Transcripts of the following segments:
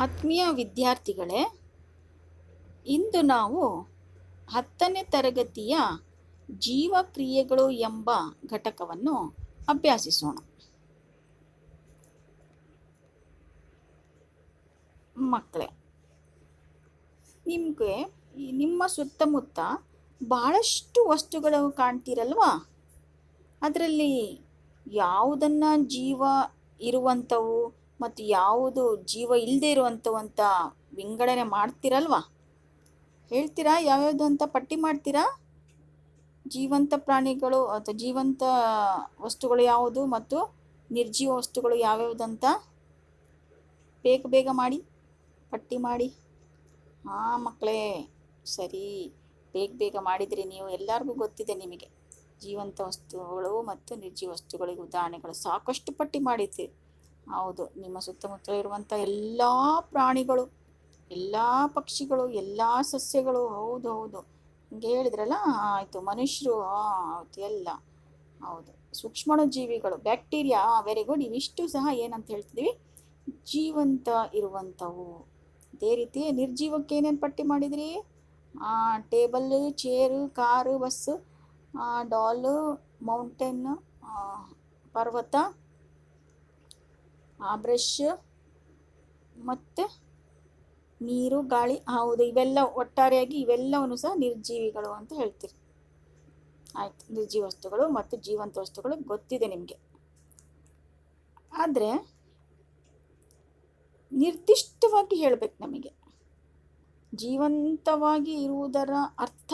ಆತ್ಮೀಯ ವಿದ್ಯಾರ್ಥಿಗಳೇ, ಇಂದು ನಾವು 10ನೇ ತರಗತಿಯ ಜೀವಕ್ರಿಯೆಗಳು ಎಂಬ ಘಟಕವನ್ನು ಅಭ್ಯಾಸಿಸೋಣ. ಮಕ್ಕಳೇ, ನಿಮಗೆ ನಿಮ್ಮ ಸುತ್ತಮುತ್ತ ಬಹಳಷ್ಟು ವಸ್ತುಗಳು ಕಾಣ್ತಿರಲ್ವಾ? ಅದರಲ್ಲಿ ಯಾವುದನ್ನು ಜೀವ ಇರುವಂಥವು ಮತ್ತು ಯಾವುದು ಜೀವ ಇಲ್ಲದೆ ಇರುವಂಥವು ಅಂತ ವಿಂಗಡಣೆ ಮಾಡ್ತೀರಲ್ವಾ? ಹೇಳ್ತೀರಾ ಯಾವ್ಯಾವುದು ಅಂತ ಪಟ್ಟಿ ಮಾಡ್ತೀರಾ? ಜೀವಂತ ಪ್ರಾಣಿಗಳು ಅಥವಾ ಜೀವಂತ ವಸ್ತುಗಳು ಯಾವುದು ಮತ್ತು ನಿರ್ಜೀವ ವಸ್ತುಗಳು ಯಾವ್ಯಾವುದಂತ ಬೇಗ ಬೇಗ ಮಾಡಿ, ಪಟ್ಟಿ ಮಾಡಿ. ಹಾಂ ಮಕ್ಕಳೇ, ಸರಿ, ಬೇಗ ಬೇಗ ಮಾಡಿದ್ರಿ ನೀವು. ಎಲ್ಲರಿಗೂ ಗೊತ್ತಿದೆ ನಿಮಗೆ ಜೀವಂತ ವಸ್ತುಗಳು ಮತ್ತು ನಿರ್ಜೀವ ವಸ್ತುಗಳಿಗೆ ಉದಾಹರಣೆಗಳು ಸಾಕಷ್ಟು ಪಟ್ಟಿ ಮಾಡಿದ್ದೀರಿ. ಹೌದು, ನಿಮ್ಮ ಸುತ್ತಮುತ್ತ ಇರುವಂಥ ಎಲ್ಲ ಪ್ರಾಣಿಗಳು, ಎಲ್ಲ ಪಕ್ಷಿಗಳು, ಎಲ್ಲ ಸಸ್ಯಗಳು. ಹೌದು ಹೌದು, ಹಿಂಗೆ ಹೇಳಿದ್ರಲ್ಲ, ಆಯಿತು. ಮನುಷ್ಯರು, ಹೌದು, ಎಲ್ಲ ಹೌದು. ಸೂಕ್ಷ್ಮಾಣು ಜೀವಿಗಳು, ಬ್ಯಾಕ್ಟೀರಿಯಾ, ವೆರಿ ಗುಡ್. ಇವಿಷ್ಟು ಸಹ ಏನಂತ ಹೇಳ್ತಿದ್ದೀವಿ? ಜೀವಂತ ಇರುವಂಥವು. ಅದೇ ರೀತಿ ನಿರ್ಜೀವಕ್ಕೆ ಏನೇನು ಪಟ್ಟಿ ಮಾಡಿದ್ರಿ? Table, chair, car, bus, doll, mountain, ಪರ್ವತ, ಬ್ರಷ್ ಮತ್ತು ನೀರು, ಗಾಳಿ. ಹೌದು, ಇವೆಲ್ಲ ಒಟ್ಟಾರೆಯಾಗಿ ಇವೆಲ್ಲವನ್ನು ಸಹ ನಿರ್ಜೀವಿಗಳು ಅಂತ ಹೇಳ್ತೀರಿ. ಆಯಿತು, ನಿರ್ಜೀವ ವಸ್ತುಗಳು ಮತ್ತು ಜೀವಂತ ವಸ್ತುಗಳು ಗೊತ್ತಿದೆ ನಿಮಗೆ. ಆದರೆ ನಿರ್ದಿಷ್ಟವಾಗಿ ಹೇಳಬೇಕು ನಮಗೆ, ಜೀವಂತವಾಗಿ ಇರುವುದರ ಅರ್ಥ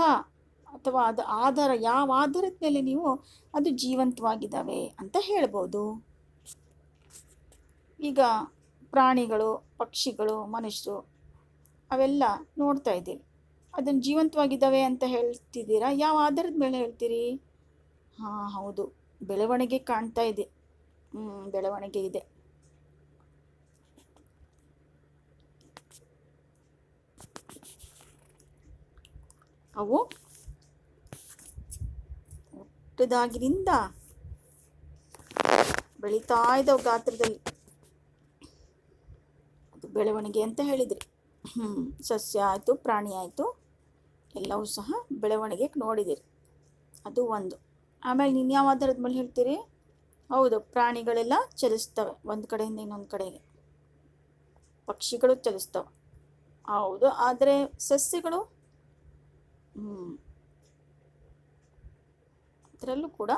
ಅಥವಾ ಅದು ಆಧಾರ, ಯಾವ ಆಧಾರದ ಮೇಲೆ ನೀವು ಅದು ಜೀವಂತವಾಗಿದ್ದಾವೆ ಅಂತ ಹೇಳ್ಬೋದು. ಈಗ ಪ್ರಾಣಿಗಳು, ಪಕ್ಷಿಗಳು, ಮನುಷ್ಯರು ಅವೆಲ್ಲ ನೋಡ್ತಾ ಇದ್ದೀವಿ. ಅದನ್ನು ಜೀವಂತವಾಗಿದ್ದಾವೆ ಅಂತ ಹೇಳ್ತಿದ್ದೀರಾ? ಯಾವ ಆಧಾರದ ಮೇಲೆ ಹೇಳ್ತೀರಿ? ಹಾಂ ಹೌದು, ಬೆಳವಣಿಗೆ ಕಾಣ್ತಾ ಇದೆ. ಬೆಳವಣಿಗೆ ಇದೆ. ಅವು ಹುಟ್ಟಿದಾಗಿನಿಂದ ಬೆಳೀತಾ ಇದ್ದಾವೆ ಗಾತ್ರದಲ್ಲಿ. ಅದು ಬೆಳವಣಿಗೆ ಅಂತ ಹೇಳಿದ್ರಿ. ಸಸ್ಯ ಆಯಿತು, ಪ್ರಾಣಿ ಆಯಿತು, ಎಲ್ಲವೂ ಸಹ ಬೆಳವಣಿಗೆಗೆ ನೋಡಿದಿರಿ. ಅದು ಒಂದು. ಆಮೇಲೆ ನೀನು ಯಾವ ಆಧಾರದ ಮೇಲೆ ಹೇಳ್ತೀರಿ? ಹೌದು, ಪ್ರಾಣಿಗಳೆಲ್ಲ ಚಲಿಸ್ತವೆ ಒಂದು ಕಡೆಯಿಂದ ಇನ್ನೊಂದು ಕಡೆಗೆ. ಪಕ್ಷಿಗಳು ಚಲಿಸ್ತವೆ, ಹೌದು. ಆದರೆ ಸಸ್ಯಗಳು, ಅದರಲ್ಲೂ ಕೂಡ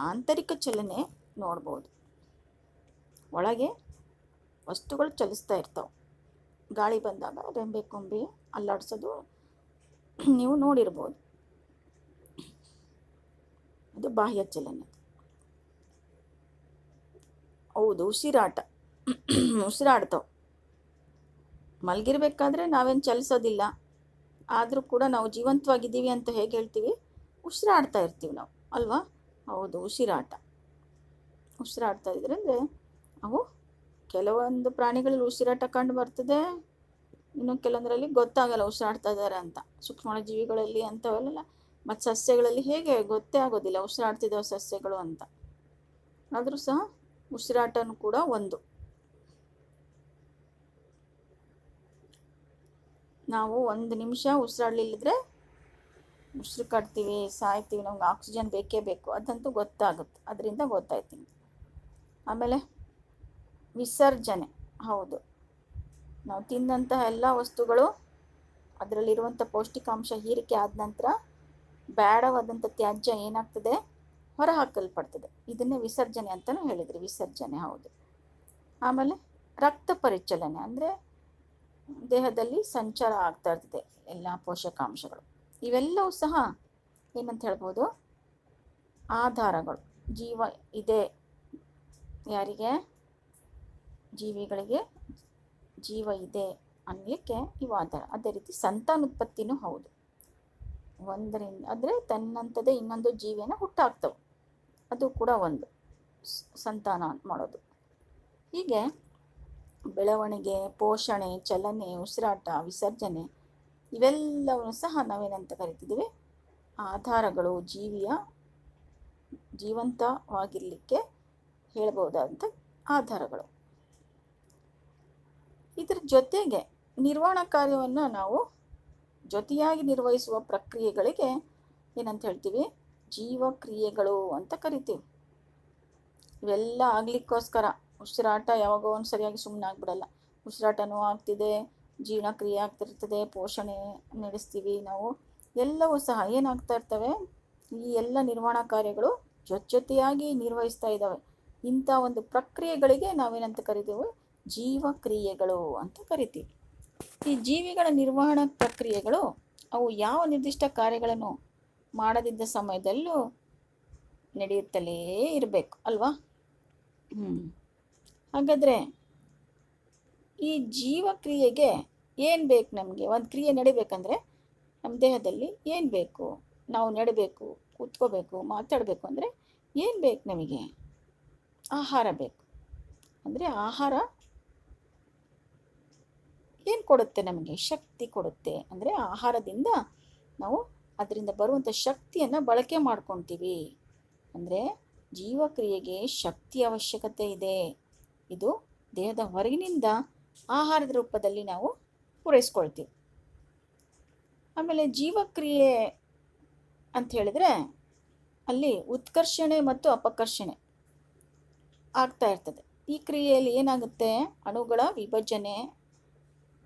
ಆಂತರಿಕ ಚಲನೆ ನೋಡ್ಬೋದು. ಒಳಗೆ ವಸ್ತುಗಳು ಚಲಿಸ್ತಾ ಇರ್ತಾವೆ. ಗಾಳಿ ಬಂದಾಗ ರೆಂಬೆ ಕೊಂಬೆ ಅಲ್ಲಾಡಿಸೋದು ನೀವು ನೋಡಿರ್ಬೋದು. ಅದು ಬಾಹ್ಯ ಚಲನೆ. ಹೌದು, ಉಸಿರಾಡ್ತಾವೆ. ಮಲಗಿರ್ಬೇಕಾದ್ರೆ ನಾವೇನು ಚಲಿಸೋದಿಲ್ಲ, ಆದರೂ ಕೂಡ ನಾವು ಜೀವಂತವಾಗಿದ್ದೀವಿ ಅಂತ ಹೇಗೆ ಹೇಳ್ತೀವಿ? ಉಸಿರಾಡ್ತಾ ಇರ್ತೀವಿ ನಾವು, ಅಲ್ವಾ? ಹೌದು, ಉಸಿರಾಡ್ತಾ ಇದ್ರೆ ಅಂದರೆ ಅವು ಕೆಲವೊಂದು ಪ್ರಾಣಿಗಳಲ್ಲಿ ಉಸಿರಾಟ ಕಂಡು ಬರ್ತದೆ, ಇನ್ನು ಕೆಲವೊಂದರಲ್ಲಿ ಗೊತ್ತಾಗಲ್ಲ ಉಸಿರಾಡ್ತಾ ಇದ್ದಾರೆ ಅಂತ. ಸೂಕ್ಷ್ಮಾಣು ಜೀವಿಗಳಲ್ಲಿ ಅಂಥವೆಲ್ಲ. ಮತ್ತು ಸಸ್ಯಗಳಲ್ಲಿ ಹೇಗೆ ಗೊತ್ತೇ ಆಗೋದಿಲ್ಲ ಉಸಿರಾಡ್ತಿದ್ದಾವೆ ಸಸ್ಯಗಳು ಅಂತ. ಆದರೂ ಸಹ ಉಸಿರಾಟನೂ ಕೂಡ ಒಂದು. ನಾವು ಒಂದು ನಿಮಿಷ ಉಸಿರಾಡಲಿಲ್ಲದ್ರೆ ಉಸಿರು ಕಟ್ತೀವಿ, ಸಾಯ್ತೀವಿ, ನಮ್ಗೆ ಆಕ್ಸಿಜನ್ ಬೇಕೇ ಬೇಕು, ಅದಂತೂ ಗೊತ್ತಾಗುತ್ತೆ. ಅದರಿಂದ ಗೊತ್ತಾಯ್ತೀನಿ. ಆಮೇಲೆ ವಿಸರ್ಜನೆ. ಹೌದು, ನಾವು ತಿಂದಂತಹ ಎಲ್ಲ ವಸ್ತುಗಳು ಅದರಲ್ಲಿರುವಂಥ ಪೌಷ್ಟಿಕಾಂಶ ಹೀರಿಕೆ ಆದ ನಂತರ ಬೇಡವಾದಂಥ ತ್ಯಾಜ್ಯ ಏನಾಗ್ತದೆ? ಹೊರ ಹಾಕಲ್ಪಡ್ತದೆ. ಇದನ್ನೇ ವಿಸರ್ಜನೆ ಅಂತಲೂ ಹೇಳಿದ್ರಿ. ವಿಸರ್ಜನೆ, ಹೌದು. ಆಮೇಲೆ ರಕ್ತ ಪರಿಚಲನೆ, ಅಂದರೆ ದೇಹದಲ್ಲಿ ಸಂಚಾರ ಆಗ್ತಾ ಇರ್ತದೆ ಎಲ್ಲ ಪೋಷಕಾಂಶಗಳು. ಇವೆಲ್ಲವೂ ಸಹ ಏನಂತ ಹೇಳ್ಬೋದು? ಆಧಾರಗಳು. ಜೀವ ಇದೆ, ಯಾರಿಗೆ? ಜೀವಿಗಳಿಗೆ ಜೀವ ಇದೆ ಅನ್ನಲಿಕ್ಕೆ ಇವು ಆಧಾರ. ಅದೇ ರೀತಿ ಸಂತಾನೋತ್ಪತ್ತಿನೂ ಹೌದು. ಒಂದರಿಂದ ಅಂದರೆ ತನ್ನಂಥದ್ದೇ ಇನ್ನೊಂದು ಜೀವಿಯನ್ನು ಹುಟ್ಟಾಕ್ತವೆ, ಅದು ಕೂಡ ಒಂದು ಸಂತಾನ ಮಾಡೋದು. ಹೀಗೆ ಬೆಳವಣಿಗೆ, ಪೋಷಣೆ, ಚಲನೆ, ಉಸಿರಾಟ, ವಿಸರ್ಜನೆ ಇವೆಲ್ಲವೂ ಸಹ ನಾವೇನಂತ ಕರಿತಿದ್ದೀವಿ? ಆಧಾರಗಳು. ಜೀವಂತವಾಗಿರಲಿಕ್ಕೆ ಹೇಳ್ಬೋದಾದಂಥ ಆಧಾರಗಳು. ಇದರ ಜೊತೆಗೆ ನಿರ್ವಹಣಾ ಕಾರ್ಯವನ್ನು ನಾವು ಜೊತೆಯಾಗಿ ನಿರ್ವಹಿಸುವ ಪ್ರಕ್ರಿಯೆಗಳಿಗೆ ಏನಂತ ಹೇಳ್ತೀವಿ? ಜೀವಕ್ರಿಯೆಗಳು ಅಂತ ಕರಿತೀವಿ. ಇವೆಲ್ಲ ಆಗಲಿಕ್ಕೋಸ್ಕರ ಉಸಿರಾಟ ಯಾವಾಗೋ ಒಂದು ಸರಿಯಾಗಿ ಸುಮ್ಮನೆ ಆಗಿಬಿಡಲ್ಲ. ಉಸಿರಾಟನೂ ಆಗ್ತಿದೆ, ಜೀರ್ಣಕ್ರಿಯೆ ಆಗ್ತಿರ್ತದೆ, ಪೋಷಣೆ ನಡೆಸ್ತೀವಿ ನಾವು. ಎಲ್ಲವೂ ಸಹ ಏನಾಗ್ತಾ ಇರ್ತವೆ? ಈ ಎಲ್ಲ ನಿರ್ವಹಣಾ ಕಾರ್ಯಗಳು ಜೊತೆಯಾಗಿ ನಿರ್ವಹಿಸ್ತಾ ಇದ್ದಾವೆ. ಇಂಥ ಒಂದು ಪ್ರಕ್ರಿಯೆಗಳಿಗೆ ನಾವೇನಂತ ಕರಿತೀವಿ? ಜೀವಕ್ರಿಯೆಗಳು ಅಂತ ಕರಿತೀವಿ. ಈ ಜೀವಿಗಳ ನಿರ್ವಹಣಾ ಪ್ರಕ್ರಿಯೆಗಳು ಅವು ಯಾವ ನಿರ್ದಿಷ್ಟ ಕಾರ್ಯಗಳನ್ನು ಮಾಡದಿದ್ದ ಸಮಯದಲ್ಲೂ ನಡೆಯುತ್ತಲೇ ಇರಬೇಕು ಅಲ್ವಾ? ಹಾಗಾದರೆ ಈ ಜೀವಕ್ರಿಯೆಗೆ ಏನು ಬೇಕು? ನಮಗೆ ಒಂದು ಕ್ರಿಯೆ ನಡಿಬೇಕಂದ್ರೆ ನಮ್ಮ ದೇಹದಲ್ಲಿ ಏನು ಬೇಕು? ನಾವು ನಡಬೇಕು, ಕೂತ್ಕೋಬೇಕು, ಮಾತಾಡಬೇಕು ಅಂದರೆ ಏನು ಬೇಕು? ನಮಗೆ ಆಹಾರ ಬೇಕು. ಅಂದರೆ ಆಹಾರ ಏನು ಕೊಡುತ್ತೆ? ನಮಗೆ ಶಕ್ತಿ ಕೊಡುತ್ತೆ. ಅಂದರೆ ಆಹಾರದಿಂದ ನಾವು ಅದರಿಂದ ಬರುವಂಥ ಶಕ್ತಿಯನ್ನು ಬಳಕೆ ಮಾಡ್ಕೊತೀವಿ. ಅಂದರೆ ಜೀವಕ್ರಿಯೆಗೆ ಶಕ್ತಿ ಅವಶ್ಯಕತೆ ಇದೆ. ಇದು ದೇಹದ ಹೊರಗಿನಿಂದ ಆಹಾರದ ರೂಪದಲ್ಲಿ ನಾವು ಪೂರೈಸ್ಕೊಳ್ತೀವಿ. ಆಮೇಲೆ ಜೀವಕ್ರಿಯೆ ಅಂತ ಹೇಳಿದ್ರೆ ಅಲ್ಲಿ ಉತ್ಕರ್ಷಣೆ ಮತ್ತು ಅಪಕರ್ಷಣೆ ಆಗ್ತಾ ಇರ್ತದೆ. ಈ ಕ್ರಿಯೆಯಲ್ಲಿ ಏನಾಗುತ್ತೆ? ಅಣುಗಳ ವಿಭಜನೆ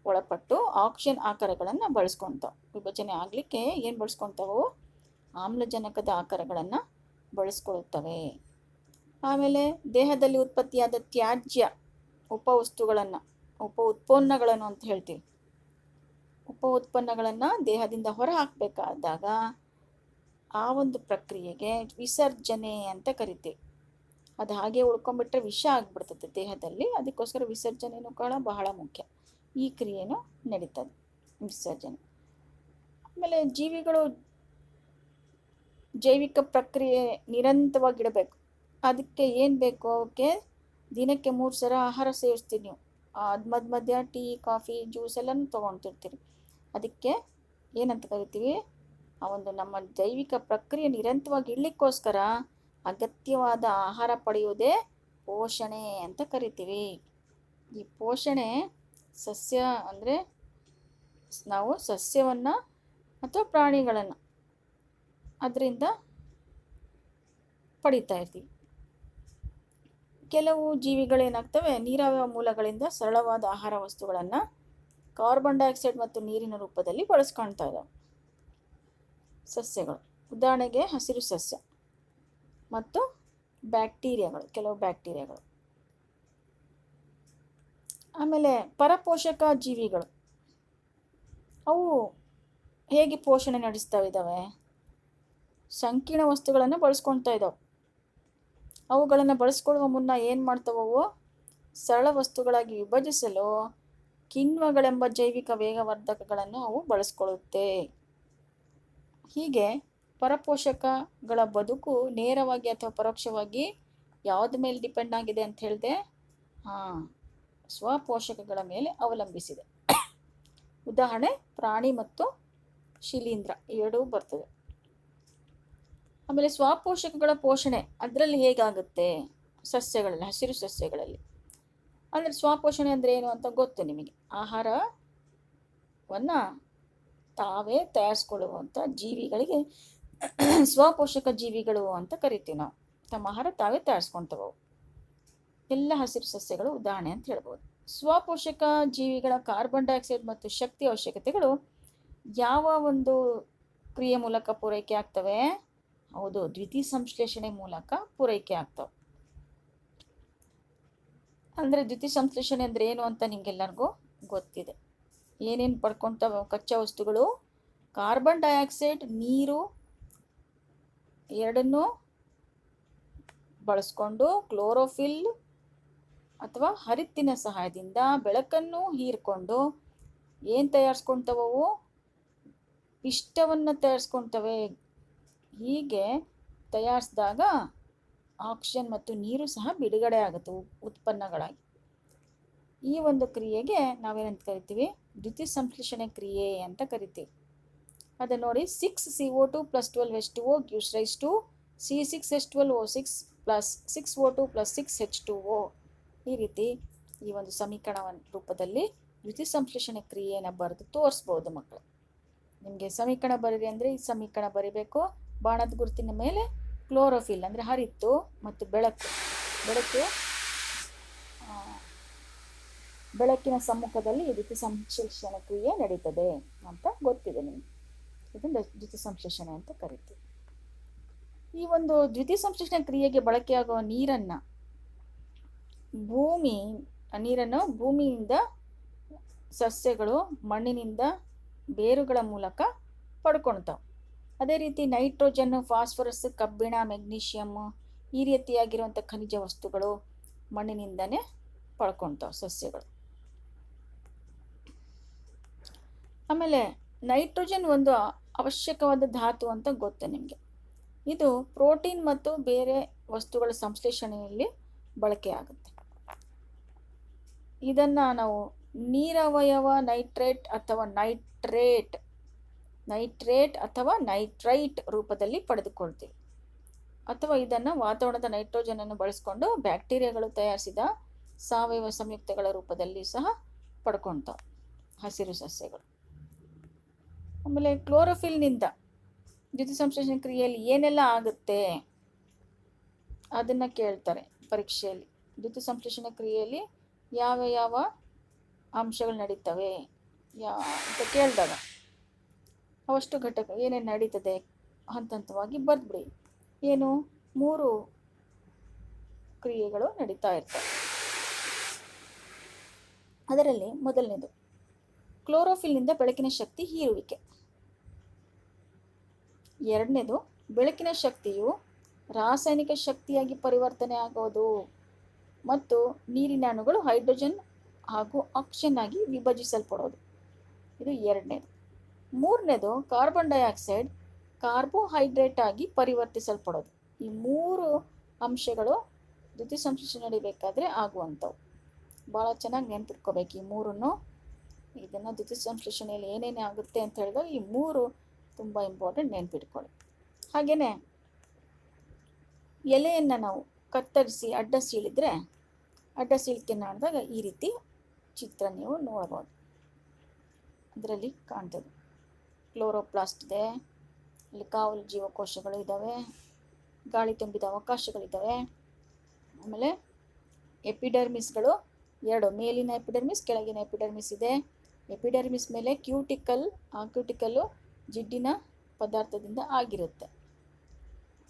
ಒಳಪಟ್ಟು ಆಕ್ಸಿಜನ್ ಆಕಾರಗಳನ್ನು ಬಳಸ್ಕೊತಾವೆ. ವಿಭಜನೆ ಆಗಲಿಕ್ಕೆ ಏನು ಬಳಸ್ಕೊತಾವು? ಆಮ್ಲಜನಕದ ಆಕಾರಗಳನ್ನು ಬಳಸ್ಕೊಳ್ತವೆ. ಆಮೇಲೆ ದೇಹದಲ್ಲಿ ಉತ್ಪತ್ತಿಯಾದ ತ್ಯಾಜ್ಯ ಉಪ ಉತ್ಪನ್ನಗಳನ್ನು ಅಂತ ಹೇಳ್ತೀವಿ. ಉಪ ಉತ್ಪನ್ನಗಳನ್ನು ದೇಹದಿಂದ ಹೊರ ಹಾಕಬೇಕಾದಾಗ ಆ ಒಂದು ಪ್ರಕ್ರಿಯೆಗೆ ವಿಸರ್ಜನೆ ಅಂತ ಕರಿತೀವಿ. ಅದು ಹಾಗೆ ಉಳ್ಕೊಂಡ್ಬಿಟ್ರೆ ವಿಷ ಆಗಿಬಿಡ್ತದೆ ದೇಹದಲ್ಲಿ. ಅದಕ್ಕೋಸ್ಕರ ವಿಸರ್ಜನೆಯೂ ಕೂಡ ಬಹಳ ಮುಖ್ಯ. ಈ ಕ್ರಿಯೆನೂ ನಡೀತದೆ, ವಿಸರ್ಜನೆ. ಆಮೇಲೆ ಜೀವಿಗಳು ಜೈವಿಕ ಪ್ರಕ್ರಿಯೆ ನಿರಂತರವಾಗಿಡಬೇಕು. ಅದಕ್ಕೆ ಏನು ಬೇಕು? ಅವಕ್ಕೆ ದಿನಕ್ಕೆ 3 ಸಲ ಆಹಾರ ಸೇವಿಸ್ತೀರಿ ನೀವು. ಅದು ಮಧ್ಯ ಟೀ, ಕಾಫಿ, ಜ್ಯೂಸ್ ಎಲ್ಲನೂ ತೊಗೊಳ್ತಿರ್ತೀರಿ. ಅದಕ್ಕೆ ಏನಂತ ಕರಿತೀವಿ? ಆ ಒಂದು ನಮ್ಮ ಜೈವಿಕ ಪ್ರಕ್ರಿಯೆ ನಿರಂತರವಾಗಿ ಇಡಲಿಕ್ಕೋಸ್ಕರ ಅಗತ್ಯವಾದ ಆಹಾರ ಪಡೆಯುವುದೇ ಪೋಷಣೆ ಅಂತ ಕರಿತೀವಿ. ಈ ಪೋಷಣೆ ಸಸ್ಯ ಅಂದರೆ ನಾವು ಸಸ್ಯವನ್ನು ಅಥವಾ ಪ್ರಾಣಿಗಳನ್ನು ಅದರಿಂದ ಪಡಿತಾ ಇರ್ತೀವಿ. ಕೆಲವು ಜೀವಿಗಳೇನಾಗ್ತವೆ? ನೀರಾವ ಮೂಲಗಳಿಂದ ಸರಳವಾದ ಆಹಾರ ವಸ್ತುಗಳನ್ನು ಕಾರ್ಬನ್ ಡೈಆಕ್ಸೈಡ್ ಮತ್ತು ನೀರಿನ ರೂಪದಲ್ಲಿ ಬಳಸ್ಕೊಳ್ತಾ ಇದ್ದಾವೆ. ಸಸ್ಯಗಳು ಉದಾಹರಣೆಗೆ ಹಸಿರು ಸಸ್ಯ ಮತ್ತು ಬ್ಯಾಕ್ಟೀರಿಯಾಗಳು, ಕೆಲವು ಬ್ಯಾಕ್ಟೀರಿಯಾಗಳು. ಆಮೇಲೆ ಪರಪೋಷಕ ಜೀವಿಗಳು ಅವು ಹೇಗೆ ಪೋಷಣೆ ನಡೆಸ್ತಾ ಇದ್ದಾವೆ? ಸಂಕೀರ್ಣ ವಸ್ತುಗಳನ್ನು ಬಳಸ್ಕೊಳ್ತಾ ಇದ್ದಾವೆ. ಅವುಗಳನ್ನು ಬಳಸ್ಕೊಳ್ಳುವ ಮುನ್ನ ಏನು ಮಾಡ್ತಾವವು? ಸರಳ ವಸ್ತುಗಳಾಗಿ ವಿಭಜಿಸಲು ಕಿಣ್ವಗಳೆಂಬ ಜೈವಿಕ ವೇಗವರ್ಧಕಗಳನ್ನು ಅವು ಬಳಸ್ಕೊಳ್ಳುತ್ತೆ. ಹೀಗೆ ಪರಪೋಷಕಗಳ ಬದುಕು ನೇರವಾಗಿ ಅಥವಾ ಪರೋಕ್ಷವಾಗಿ ಯಾವುದ ಮೇಲೆ ಡಿಪೆಂಡ್ ಆಗಿದೆ ಅಂತ ಹೇಳಿದೆ? ಸ್ವಪೋಷಕಗಳ ಮೇಲೆ ಅವಲಂಬಿಸಿದೆ. ಉದಾಹರಣೆ ಪ್ರಾಣಿ ಮತ್ತು ಶಿಲೀಂಧ್ರ ಎರಡೂ ಬರ್ತದೆ. ಆಮೇಲೆ ಸ್ವಪೋಷಕಗಳ ಪೋಷಣೆ ಅದರಲ್ಲಿ ಹೇಗಾಗುತ್ತೆ? ಸಸ್ಯಗಳಲ್ಲಿ, ಹಸಿರು ಸಸ್ಯಗಳಲ್ಲಿ. ಅಂದರೆ ಸ್ವಪೋಷಣೆ ಅಂದರೆ ಏನು ಅಂತ ಗೊತ್ತು ನಿಮಗೆ? ಆಹಾರವನ್ನು ತಾವೇ ತಯಾರಿಸ್ಕೊಳ್ಳುವಂಥ ಜೀವಿಗಳಿಗೆ ಸ್ವಪೋಷಕ ಜೀವಿಗಳು ಅಂತ ಕರಿತೀವಿ ನಾವು. ತಮ್ಮ ಆಹಾರ ತಾವೇ ತಯಾರಿಸ್ಕೊಳ್ತವೆ. ಎಲ್ಲ ಹಸಿರು ಸಸ್ಯಗಳು ಉದಾಹರಣೆ ಅಂತ ಹೇಳ್ಬೋದು. ಸ್ವಪೋಷಕ ಜೀವಿಗಳ ಕಾರ್ಬನ್ ಡೈಆಕ್ಸೈಡ್ ಮತ್ತು ಶಕ್ತಿ ಅವಶ್ಯಕತೆಗಳು ಯಾವ ಒಂದು ಕ್ರಿಯೆ ಮೂಲಕ ಪೂರೈಕೆ ಆಗ್ತವೆ? ಹೌದು, ದ್ವಿತೀಯ ಸಂಶ್ಲೇಷಣೆ ಮೂಲಕ ಪೂರೈಕೆ ಆಗ್ತವೆ. ಅಂದರೆ ದ್ವಿತೀಯ ಸಂಶ್ಲೇಷಣೆ ಅಂದರೆ ಏನು ಅಂತ ನಿಮಗೆಲ್ಲರಿಗೂ ಗೊತ್ತಿದೆ. ಏನೇನು ಪಡ್ಕೊಳ್ತವೆ ಕಚ್ಚಾ ವಸ್ತುಗಳು? ಕಾರ್ಬನ್ ಡೈಆಕ್ಸೈಡ್, ನೀರು ಎರಡನ್ನೂ ಬಳಸ್ಕೊಂಡು ಕ್ಲೋರೋಫಿಲ್ ಅಥವಾ ಹರಿತ್ತಿನ ಸಹಾಯದಿಂದ ಬೆಳಕನ್ನು ಹೀರ್ಕೊಂಡು ಏನು ತಯಾರಿಸ್ಕೊಳ್ತವವು? ಪಿಷ್ಟವನ್ನು ತಯಾರಿಸ್ಕೊಳ್ತವೆ. ಹೀಗೆ ತಯಾರಿಸಿದಾಗ ಆಕ್ಸಿಜನ್ ಮತ್ತು ನೀರು ಸಹ ಬಿಡುಗಡೆ ಆಗುತ್ತೆ ಉತ್ಪನ್ನಗಳಾಗಿ. ಈ ಒಂದು ಕ್ರಿಯೆಗೆ ನಾವೇನಂತ ಕರಿತೀವಿ? ದ್ವಿತೀಯ ಸಂಶ್ಲೇಷಣೆ ಕ್ರಿಯೆ ಅಂತ ಕರಿತೀವಿ. ಅದು ನೋಡಿ, 6CO2 + 12H2O gives rise to C6H12O6 + 6O2 + 6H2O. ಈ ರೀತಿ ಈ ಒಂದು ಸಮೀಕರಣ ರೂಪದಲ್ಲಿ ದ್ಯುತಿಸಂಶ್ಲೇಷಣೆ ಕ್ರಿಯೆಯನ್ನು ಬರೆದು ತೋರಿಸ್ಬೋದು ಮಕ್ಕಳು. ನಿಮಗೆ ಸಮೀಕರಣ ಬರೀರಿ ಅಂದರೆ ಈ ಸಮೀಕರಣ ಬರಿಬೇಕು. ಬಾಣದ ಗುರುತಿನ ಮೇಲೆ ಕ್ಲೋರೋಫಿಲ್ ಅಂದರೆ ಹರಿತ್ತು ಮತ್ತು ಬೆಳಕಿನ ಸಮ್ಮುಖದಲ್ಲಿ ಈ ದ್ಯುತಿಸಂಶ್ಲೇಷಣೆ ಕ್ರಿಯೆ ನಡೀತದೆ ಅಂತ ಗೊತ್ತಿದೆ ನಿಮಗೆ. ಇದನ್ನು ದ್ಯುತಿಸಂಶ್ಲೇಷಣೆ ಅಂತ ಕರಿತೀವಿ. ಈ ಒಂದು ದ್ಯುತಿಸಂಶ್ಲೇಷಣೆ ಕ್ರಿಯೆಗೆ ಬಳಕೆಯಾಗುವ ನೀರನ್ನು ಭೂಮಿಯಿಂದ ಸಸ್ಯಗಳು ಮಣ್ಣಿನಿಂದ ಬೇರುಗಳ ಮೂಲಕ ಪಡ್ಕೊಳ್ತಾವೆ. ಅದೇ ರೀತಿ ನೈಟ್ರೋಜನ್, ಫಾಸ್ಫರಸ್, ಕಬ್ಬಿಣ, ಮೆಗ್ನೀಷಿಯಮ್ ಈ ರೀತಿಯಾಗಿರುವಂಥ ಖನಿಜ ವಸ್ತುಗಳು ಮಣ್ಣಿನಿಂದನೇ ಪಡ್ಕೊಳ್ತಾವೆ ಸಸ್ಯಗಳು. ಆಮೇಲೆ ನೈಟ್ರೋಜನ್ ಒಂದು ಅವಶ್ಯಕವಾದ ಧಾತು ಅಂತ ಗೊತ್ತು ನಿಮಗೆ. ಇದು ಪ್ರೋಟೀನ್ ಮತ್ತು ಬೇರೆ ವಸ್ತುಗಳ ಸಂಶ್ಲೇಷಣೆಯಲ್ಲಿ ಬಳಕೆಯಾಗುತ್ತೆ. ಇದನ್ನು ನಾವು ನೀರವಯವ ನೈಟ್ರೇಟ್ ಅಥವಾ ನೈಟ್ರೈಟ್ ರೂಪದಲ್ಲಿ ಪಡೆದುಕೊಳ್ತೀವಿ. ಅಥವಾ ಇದನ್ನು ವಾತಾವರಣದ ನೈಟ್ರೋಜನನ್ನು ಬಳಸಿಕೊಂಡು ಬ್ಯಾಕ್ಟೀರಿಯಾಗಳು ತಯಾರಿಸಿದ ಸಾವಯವ ಸಂಯುಕ್ತಗಳ ರೂಪದಲ್ಲಿ ಸಹ ಪಡ್ಕೊಳ್ತಾವೆ ಹಸಿರು ಸಸ್ಯಗಳು. ಆಮೇಲೆ ಕ್ಲೋರೋಫಿಲ್ನಿಂದ ದ್ಯುತಿಸಂಶ್ಲೇಷಣೆ ಕ್ರಿಯೆಯಲ್ಲಿ ಏನೆಲ್ಲ ಆಗುತ್ತೆ ಅದನ್ನು ಕೇಳ್ತಾರೆ ಪರೀಕ್ಷೆಯಲ್ಲಿ. ದ್ಯುತಿಸಂಶ್ಲೇಷಣೆ ಕ್ರಿಯೆಯಲ್ಲಿ ಯಾವ ಅಂಶಗಳು ನಡೀತವೆ ಅಂತ ಕೇಳಿದಾಗ ಅವಷ್ಟು ಘಟಕ ಏನೇನು ನಡೀತದೆ ಹಂತವಾಗಿ ಬರೆದ್ಬಿಡಿ. ಏನು 3 ಕ್ರಿಯೆಗಳು ನಡೀತಾ ಇರ್ತವೆ. ಅದರಲ್ಲಿ ಮೊದಲನೇದು ಕ್ಲೋರೋಫಿಲ್ನಿಂದ ಬೆಳಕಿನ ಶಕ್ತಿ ಹೀರುವಿಕೆ. ಎರಡನೇದು ಬೆಳಕಿನ ಶಕ್ತಿಯು ರಾಸಾಯನಿಕ ಶಕ್ತಿಯಾಗಿ ಪರಿವರ್ತನೆ ಆಗೋದು ಮತ್ತು ನೀರಿನ ಅಣುಗಳು ಹೈಡ್ರೋಜನ್ ಹಾಗೂ ಆಕ್ಸಿಜನ್ ಆಗಿ ವಿಭಜಿಸಲ್ಪಡೋದು. ಇದು ಎರಡನೇದು. ಮೂರನೇದು ಕಾರ್ಬನ್ ಡೈಆಕ್ಸೈಡ್ ಕಾರ್ಬೋಹೈಡ್ರೇಟ್ ಆಗಿ ಪರಿವರ್ತಿಸಲ್ಪಡೋದು. ಈ 3 ಅಂಶಗಳು ದ್ಯುತಿಸಂಶ್ಲೇಷಣೆ ನಡಿಬೇಕಾದ್ರೆ ಆಗುವಂಥವು. ಭಾಳ ಚೆನ್ನಾಗಿ ನೆನ್ಪಿಟ್ಕೋಬೇಕು ಈ 3. ಇದನ್ನು ದ್ಯುತಿಸಂಶ್ಲೇಷಣೆಯಲ್ಲಿ ಏನೇನು ಆಗುತ್ತೆ ಅಂತ ಹೇಳಿದಾಗ ಈ 3 ತುಂಬ ಇಂಪಾರ್ಟೆಂಟ್, ನೆನ್ಪಿಟ್ಕೊಳ್ಳಿ. ಹಾಗೆಯೇ ಎಲೆಯನ್ನು ನಾವು ಕತ್ತರಿಸಿ ಅಡ್ಡ ಸೀಳಿಕೆ ಮಾಡಿದಾಗ ಈ ರೀತಿ ಚಿತ್ರ ನೀವು ನೋಡ್ಬೋದು. ಅದರಲ್ಲಿ ಕಾಣ್ತದೆ ಕ್ಲೋರೋಪ್ಲಾಸ್ಟ್ ಇದೆ, ಇಲ್ಲಿ ಕಾವಲು ಜೀವಕೋಶಗಳು ಇದ್ದಾವೆ, ಗಾಳಿ ತುಂಬಿದ ಅವಕಾಶಗಳಿದ್ದಾವೆ. ಆಮೇಲೆ ಎಪಿಡರ್ಮಿಸ್ಗಳು 2, ಮೇಲಿನ ಎಪಿಡರ್ಮಿಸ್, ಕೆಳಗಿನ ಎಪಿಡರ್ಮಿಸ್ ಇದೆ. ಎಪಿಡರ್ಮಿಸ್ ಮೇಲೆ ಕ್ಯೂಟಿಕಲ್ಲು ಜಿಡ್ಡಿನ ಪದಾರ್ಥದಿಂದ ಆಗಿರುತ್ತೆ.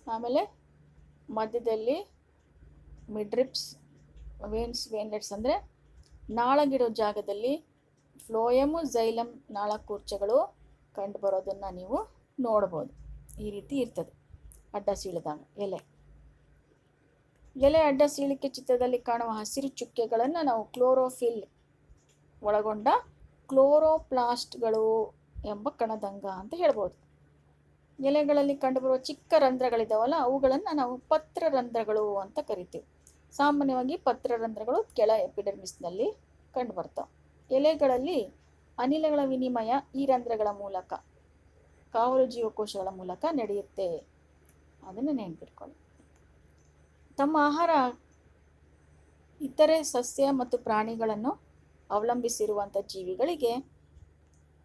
ಆಮೇಲೆ ಮಧ್ಯದಲ್ಲಿ ಮಿಡ್ರಿಪ್ಸ್, ವೇನ್ಲೆಟ್ಸ್ ಅಂದರೆ ನಾಳಗಿಡೋ ಜಾಗದಲ್ಲಿ ಫ್ಲೋಯಮು, ಝೈಲಮ್ ನಾಳಕೂರ್ಚಗಳು ಕಂಡುಬರೋದನ್ನು ನೀವು ನೋಡ್ಬೋದು. ಈ ರೀತಿ ಇರ್ತದೆ ಅಡ್ಡ ಸೀಳಿದಾಗ ಎಲೆ ಅಡ್ಡ ಸೀಳಿಕೆ ಚಿತ್ರದಲ್ಲಿ ಕಾಣುವ ಹಸಿರು ಚುಕ್ಕೆಗಳನ್ನು ನಾವು ಕ್ಲೋರೋಫಿಲ್ ಒಳಗೊಂಡ ಕ್ಲೋರೋಪ್ಲಾಸ್ಟ್ಗಳು ಎಂಬ ಕಣದಂಗ ಅಂತ ಹೇಳ್ಬೋದು. ಎಲೆಗಳಲ್ಲಿ ಕಂಡುಬರುವ ಚಿಕ್ಕ ರಂಧ್ರಗಳಿದ್ದಾವಲ್ಲ ಅವುಗಳನ್ನು ನಾವು ಪತ್ರರಂಧ್ರಗಳು ಅಂತ ಕರಿತೀವಿ. ಸಾಮಾನ್ಯವಾಗಿ ಪತ್ರರಂಧ್ರಗಳು ಕೆಳ ಎಪಿಡರ್ಮಿಸ್ನಲ್ಲಿ ಕಂಡುಬರ್ತಾವೆ. ಎಲೆಗಳಲ್ಲಿ ಅನಿಲಗಳ ವಿನಿಮಯ ಈ ರಂಧ್ರಗಳ ಮೂಲಕ, ಕಾವಲು ಜೀವಕೋಶಗಳ ಮೂಲಕ ನಡೆಯುತ್ತೆ. ಅದನ್ನು ನೆನಪಿಟ್ಕೊಳ್ಳಿ. ತಮ್ಮ ಆಹಾರ ಇತರೆ ಸಸ್ಯ ಮತ್ತು ಪ್ರಾಣಿಗಳನ್ನು ಅವಲಂಬಿಸಿರುವಂಥ ಜೀವಿಗಳಿಗೆ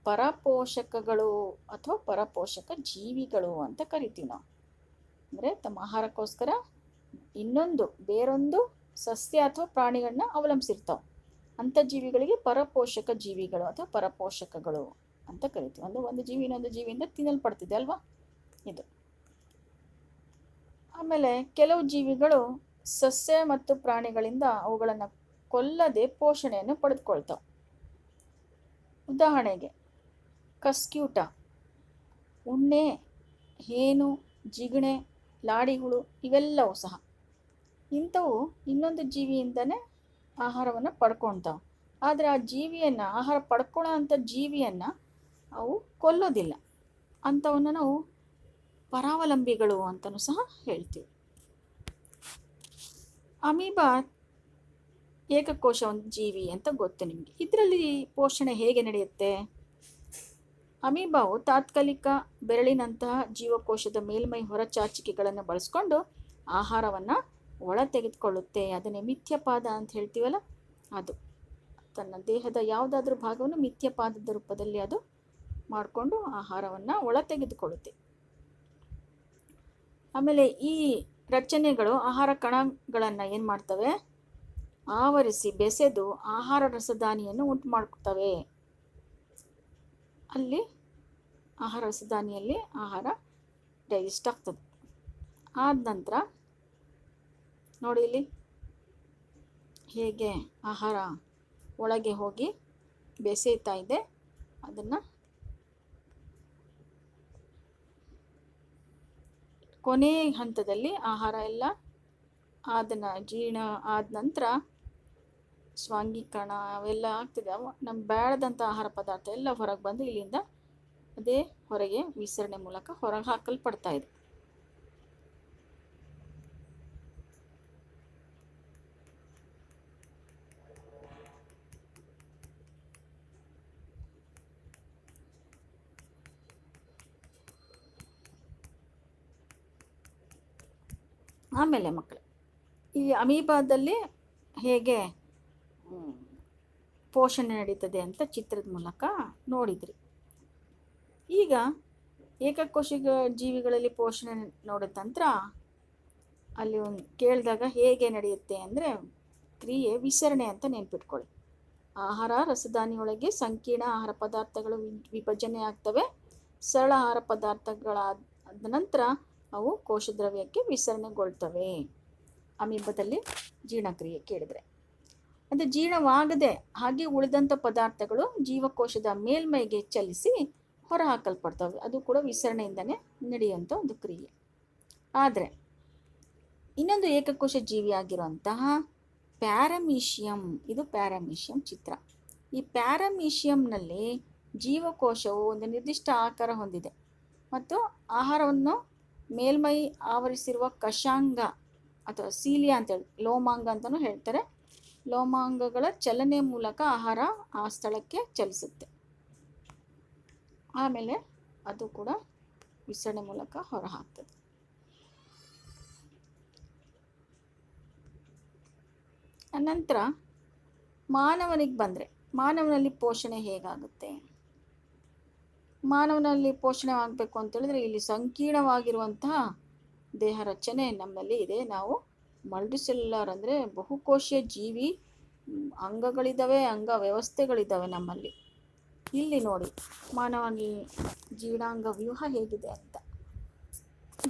ಪರಪೋಷಕಗಳು ಅಥವಾ ಪರಪೋಷಕ ಜೀವಿಗಳು ಅಂತ ಕರಿತೀವಿ ನಾವು. ಅಂದರೆ ತಮ್ಮ ಆಹಾರಕ್ಕೋಸ್ಕರ ಬೇರೊಂದು ಸಸ್ಯ ಅಥವಾ ಪ್ರಾಣಿಗಳನ್ನ ಅವಲಂಬಿಸಿರ್ತಾವೆ. ಅಂಥ ಜೀವಿಗಳಿಗೆ ಪರಪೋಷಕ ಜೀವಿಗಳು ಅಥವಾ ಪರಪೋಷಕಗಳು ಅಂತ ಕರಿತೀವಿ. ಅಂದರೆ ಒಂದು ಜೀವಿ ಇನ್ನೊಂದು ಜೀವಿಯಿಂದ ತಿನ್ನಲ್ಪಡ್ತಿದೆ ಅಲ್ವಾ ಇದು. ಆಮೇಲೆ ಕೆಲವು ಜೀವಿಗಳು ಸಸ್ಯ ಮತ್ತು ಪ್ರಾಣಿಗಳಿಂದ ಅವುಗಳನ್ನು ಕೊಲ್ಲದೆ ಪೋಷಣೆಯನ್ನು ಪಡೆದುಕೊಳ್ತಾವೆ. ಉದಾಹರಣೆಗೆ ಕಸ್ಕ್ಯೂಟ, ಉಣ್ಣೆ, ಹೇನು, ಜಿಗಣೆ, ಲಾಡಿಹುಳು ಇವೆಲ್ಲವೂ ಸಹ ಇಂಥವು ಇನ್ನೊಂದು ಜೀವಿಯಿಂದನೇ ಆಹಾರವನ್ನು ಪಡ್ಕೊಳ್ತಾವೆ. ಆದರೆ ಆ ಜೀವಿಯನ್ನು, ಆಹಾರ ಪಡ್ಕೊಳ್ಳೋ ಅಂಥ ಜೀವಿಯನ್ನು ಅವು ಕೊಲ್ಲೋದಿಲ್ಲ. ಅಂಥವನ್ನು ನಾವು ಪರಾವಲಂಬಿಗಳು ಅಂತಲೂ ಸಹ ಹೇಳ್ತೀವಿ. ಅಮೀಬಾ ಏಕಕೋಶ ಒಂದು ಜೀವಿ ಅಂತ ಗೊತ್ತು ನಿಮಗೆ. ಇದರಲ್ಲಿ ಪೋಷಣೆ ಹೇಗೆ ನಡೆಯುತ್ತೆ? ಅಮೀಬಾವು ತಾತ್ಕಾಲಿಕ ಬೆರಳಿನಂತಹ ಜೀವಕೋಶದ ಮೇಲ್ಮೈ ಹೊರಚಾಚಿಕೆಗಳನ್ನು ಬಳಸ್ಕೊಂಡು ಆಹಾರವನ್ನು ಒಳ ತೆಗೆದುಕೊಳ್ಳುತ್ತೆ. ಅದನ್ನೇ ಮಿಥ್ಯಪಾದ ಅಂತ ಹೇಳ್ತೀವಲ್ಲ ಅದು. ತನ್ನ ದೇಹದ ಯಾವುದಾದ್ರೂ ಭಾಗವನ್ನು ಮಿಥ್ಯಪಾದದ ರೂಪದಲ್ಲಿ ಅದು ಮಾಡಿಕೊಂಡು ಆಹಾರವನ್ನು ಒಳ ತೆಗೆದುಕೊಳ್ಳುತ್ತೆ. ಆಮೇಲೆ ಈ ರಚನೆಗಳು ಆಹಾರ ಕಣಗಳನ್ನು ಏನು ಮಾಡ್ತವೆ, ಆವರಿಸಿ ಬೆಸೆದು ಆಹಾರ ರಸದಾನಿಯನ್ನು ಉಂಟು ಮಾಡ್ತವೆ. ಅಲ್ಲಿ ಆಹಾರ ರಸದಾನಿಯಲ್ಲಿ ಆಹಾರ ಡೈಜೆಸ್ಟ್ ಆಗ್ತದೆ. ಆದ ನಂತರ ನೋಡಿ ಇಲ್ಲಿ ಹೇಗೆ ಆಹಾರ ಒಳಗೆ ಹೋಗಿ ಬೆಸೆಯುತ್ತಾ ಇದೆ. ಅದನ್ನು ಕೊನೆ ಹಂತದಲ್ಲಿ ಆಹಾರ ಎಲ್ಲ ಅದನ್ನು ಜೀರ್ಣ ಆದ ನಂತರ ಸ್ವಾಂಗೀಕರಣ ಅವೆಲ್ಲ ಆಗ್ತದೆ. ನಮ್ಗೆ ಬೇಡದಂಥ ಆಹಾರ ಪದಾರ್ಥ ಎಲ್ಲ ಹೊರಗೆ ಬಂದು ಇಲ್ಲಿಂದ ಅದೇ ಹೊರಗೆ ವಿಸರಣೆ ಮೂಲಕ ಹೊರಗೆ ಹಾಕಲ್ಪಡ್ತಾ ಇದೆ. ಆಮೇಲೆ ಮಕ್ಕಳು ಈ ಅಮೀಬಾದಲ್ಲಿ ಹೇಗೆ ಪೋಷಣೆ ನಡೀತದೆ ಅಂತ ಚಿತ್ರದ ಮೂಲಕ ನೋಡಿದ್ರಿ. ಈಗ ಏಕಕೋಶಿಕ ಜೀವಿಗಳಲ್ಲಿ ಪೋಷಣೆ ನೋಡಿದ ನಂತರ ಅಲ್ಲಿ ಒಂದು ಕೇಳಿದಾಗ ಹೇಗೆ ನಡೆಯುತ್ತೆ ಅಂದರೆ ಕ್ರಿಯೆ ವಿಸರಣೆ ಅಂತ ನೆನ್ಪಿಟ್ಕೊಳ್ಳಿ. ಆಹಾರ ರಸದಾನಿಯೊಳಗೆ ಸಂಕೀರ್ಣ ಆಹಾರ ಪದಾರ್ಥಗಳು ವಿಭಜನೆ ಆಗ್ತವೆ. ಸರಳ ಆಹಾರ ಪದಾರ್ಥಗಳಾದ ನಂತರ ಅವು ಕೋಶದ್ರವ್ಯಕ್ಕೆ ವಿಸರಣೆಗೊಳ್ತವೆ. ಅಮೀಬದಲ್ಲಿ ಜೀರ್ಣಕ್ರಿಯೆ ಕೇಳಿದರೆ ಅದು ಜೀರ್ಣವಾಗದೆ ಹಾಗೆ ಉಳಿದಂಥ ಪದಾರ್ಥಗಳು ಜೀವಕೋಶದ ಮೇಲ್ಮೈಗೆ ಚಲಿಸಿ ಹೊರ ಹಾಕಲ್ಪಡ್ತವೆ. ಅದು ಕೂಡ ವಿಸರಣೆಯಿಂದನೇ ನಡೆಯುವಂಥ ಒಂದು ಕ್ರಿಯೆ. ಆದರೆ ಇನ್ನೊಂದು ಏಕಕೋಶ ಜೀವಿಯಾಗಿರುವಂತಹ ಪ್ಯಾರಮೀಷಿಯಂ, ಇದು ಪ್ಯಾರಮೀಷಿಯಂ ಚಿತ್ರ. ಈ ಪ್ಯಾರಮೀಷಿಯಂನಲ್ಲಿ ಜೀವಕೋಶವು ಒಂದು ನಿರ್ದಿಷ್ಟ ಆಕಾರ ಹೊಂದಿದೆ ಮತ್ತು ಆಹಾರವನ್ನು ಮೇಲ್ಮೈ ಆವರಿಸಿರುವ ಕಷಾಂಗ ಅಥವಾ ಸೀಲಿಯಾ ಅಂತೇಳಿ ಲೋಮಾಂಗ ಅಂತಲೂ ಹೇಳ್ತಾರೆ. ಲೋಮಾಂಗಗಳ ಚಲನೆ ಮೂಲಕ ಆಹಾರ ಆ ಸ್ಥಳಕ್ಕೆ ಚಲಿಸುತ್ತೆ. ಆಮೇಲೆ ಅದು ಕೂಡ ವಿಸರಣೆ ಮೂಲಕ ಹೊರಹಾಕ್ತದೆ. ಅನಂತರ ಮಾನವನಿಗೆ ಬಂದರೆ ಮಾನವನಲ್ಲಿ ಪೋಷಣೆ ಹೇಗಾಗುತ್ತೆ? ಮಾನವನಲ್ಲಿ ಪೋಷಣೆ ಆಗಬೇಕು ಅಂತೇಳಿದ್ರೆ ಇಲ್ಲಿ ಸಂಕೀರ್ಣವಾಗಿರುವಂತಹ ದೇಹ ರಚನೆ ನಮ್ಮಲ್ಲಿ ಇದೆ. ನಾವು ಮಲ್ಟಿಸೆಲ್ಯುಲರ್ ಅಂದರೆ ಬಹುಕೋಶೀಯ ಜೀವಿ, ಅಂಗಗಳಿದ್ದಾವೆ, ಅಂಗ ವ್ಯವಸ್ಥೆಗಳಿದ್ದಾವೆ ನಮ್ಮಲ್ಲಿ. ಇಲ್ಲಿ ನೋಡಿ ಮಾನವನಲ್ಲಿ ಜೀರ್ಣಾಂಗ ವ್ಯೂಹ ಹೇಗಿದೆ ಅಂತ.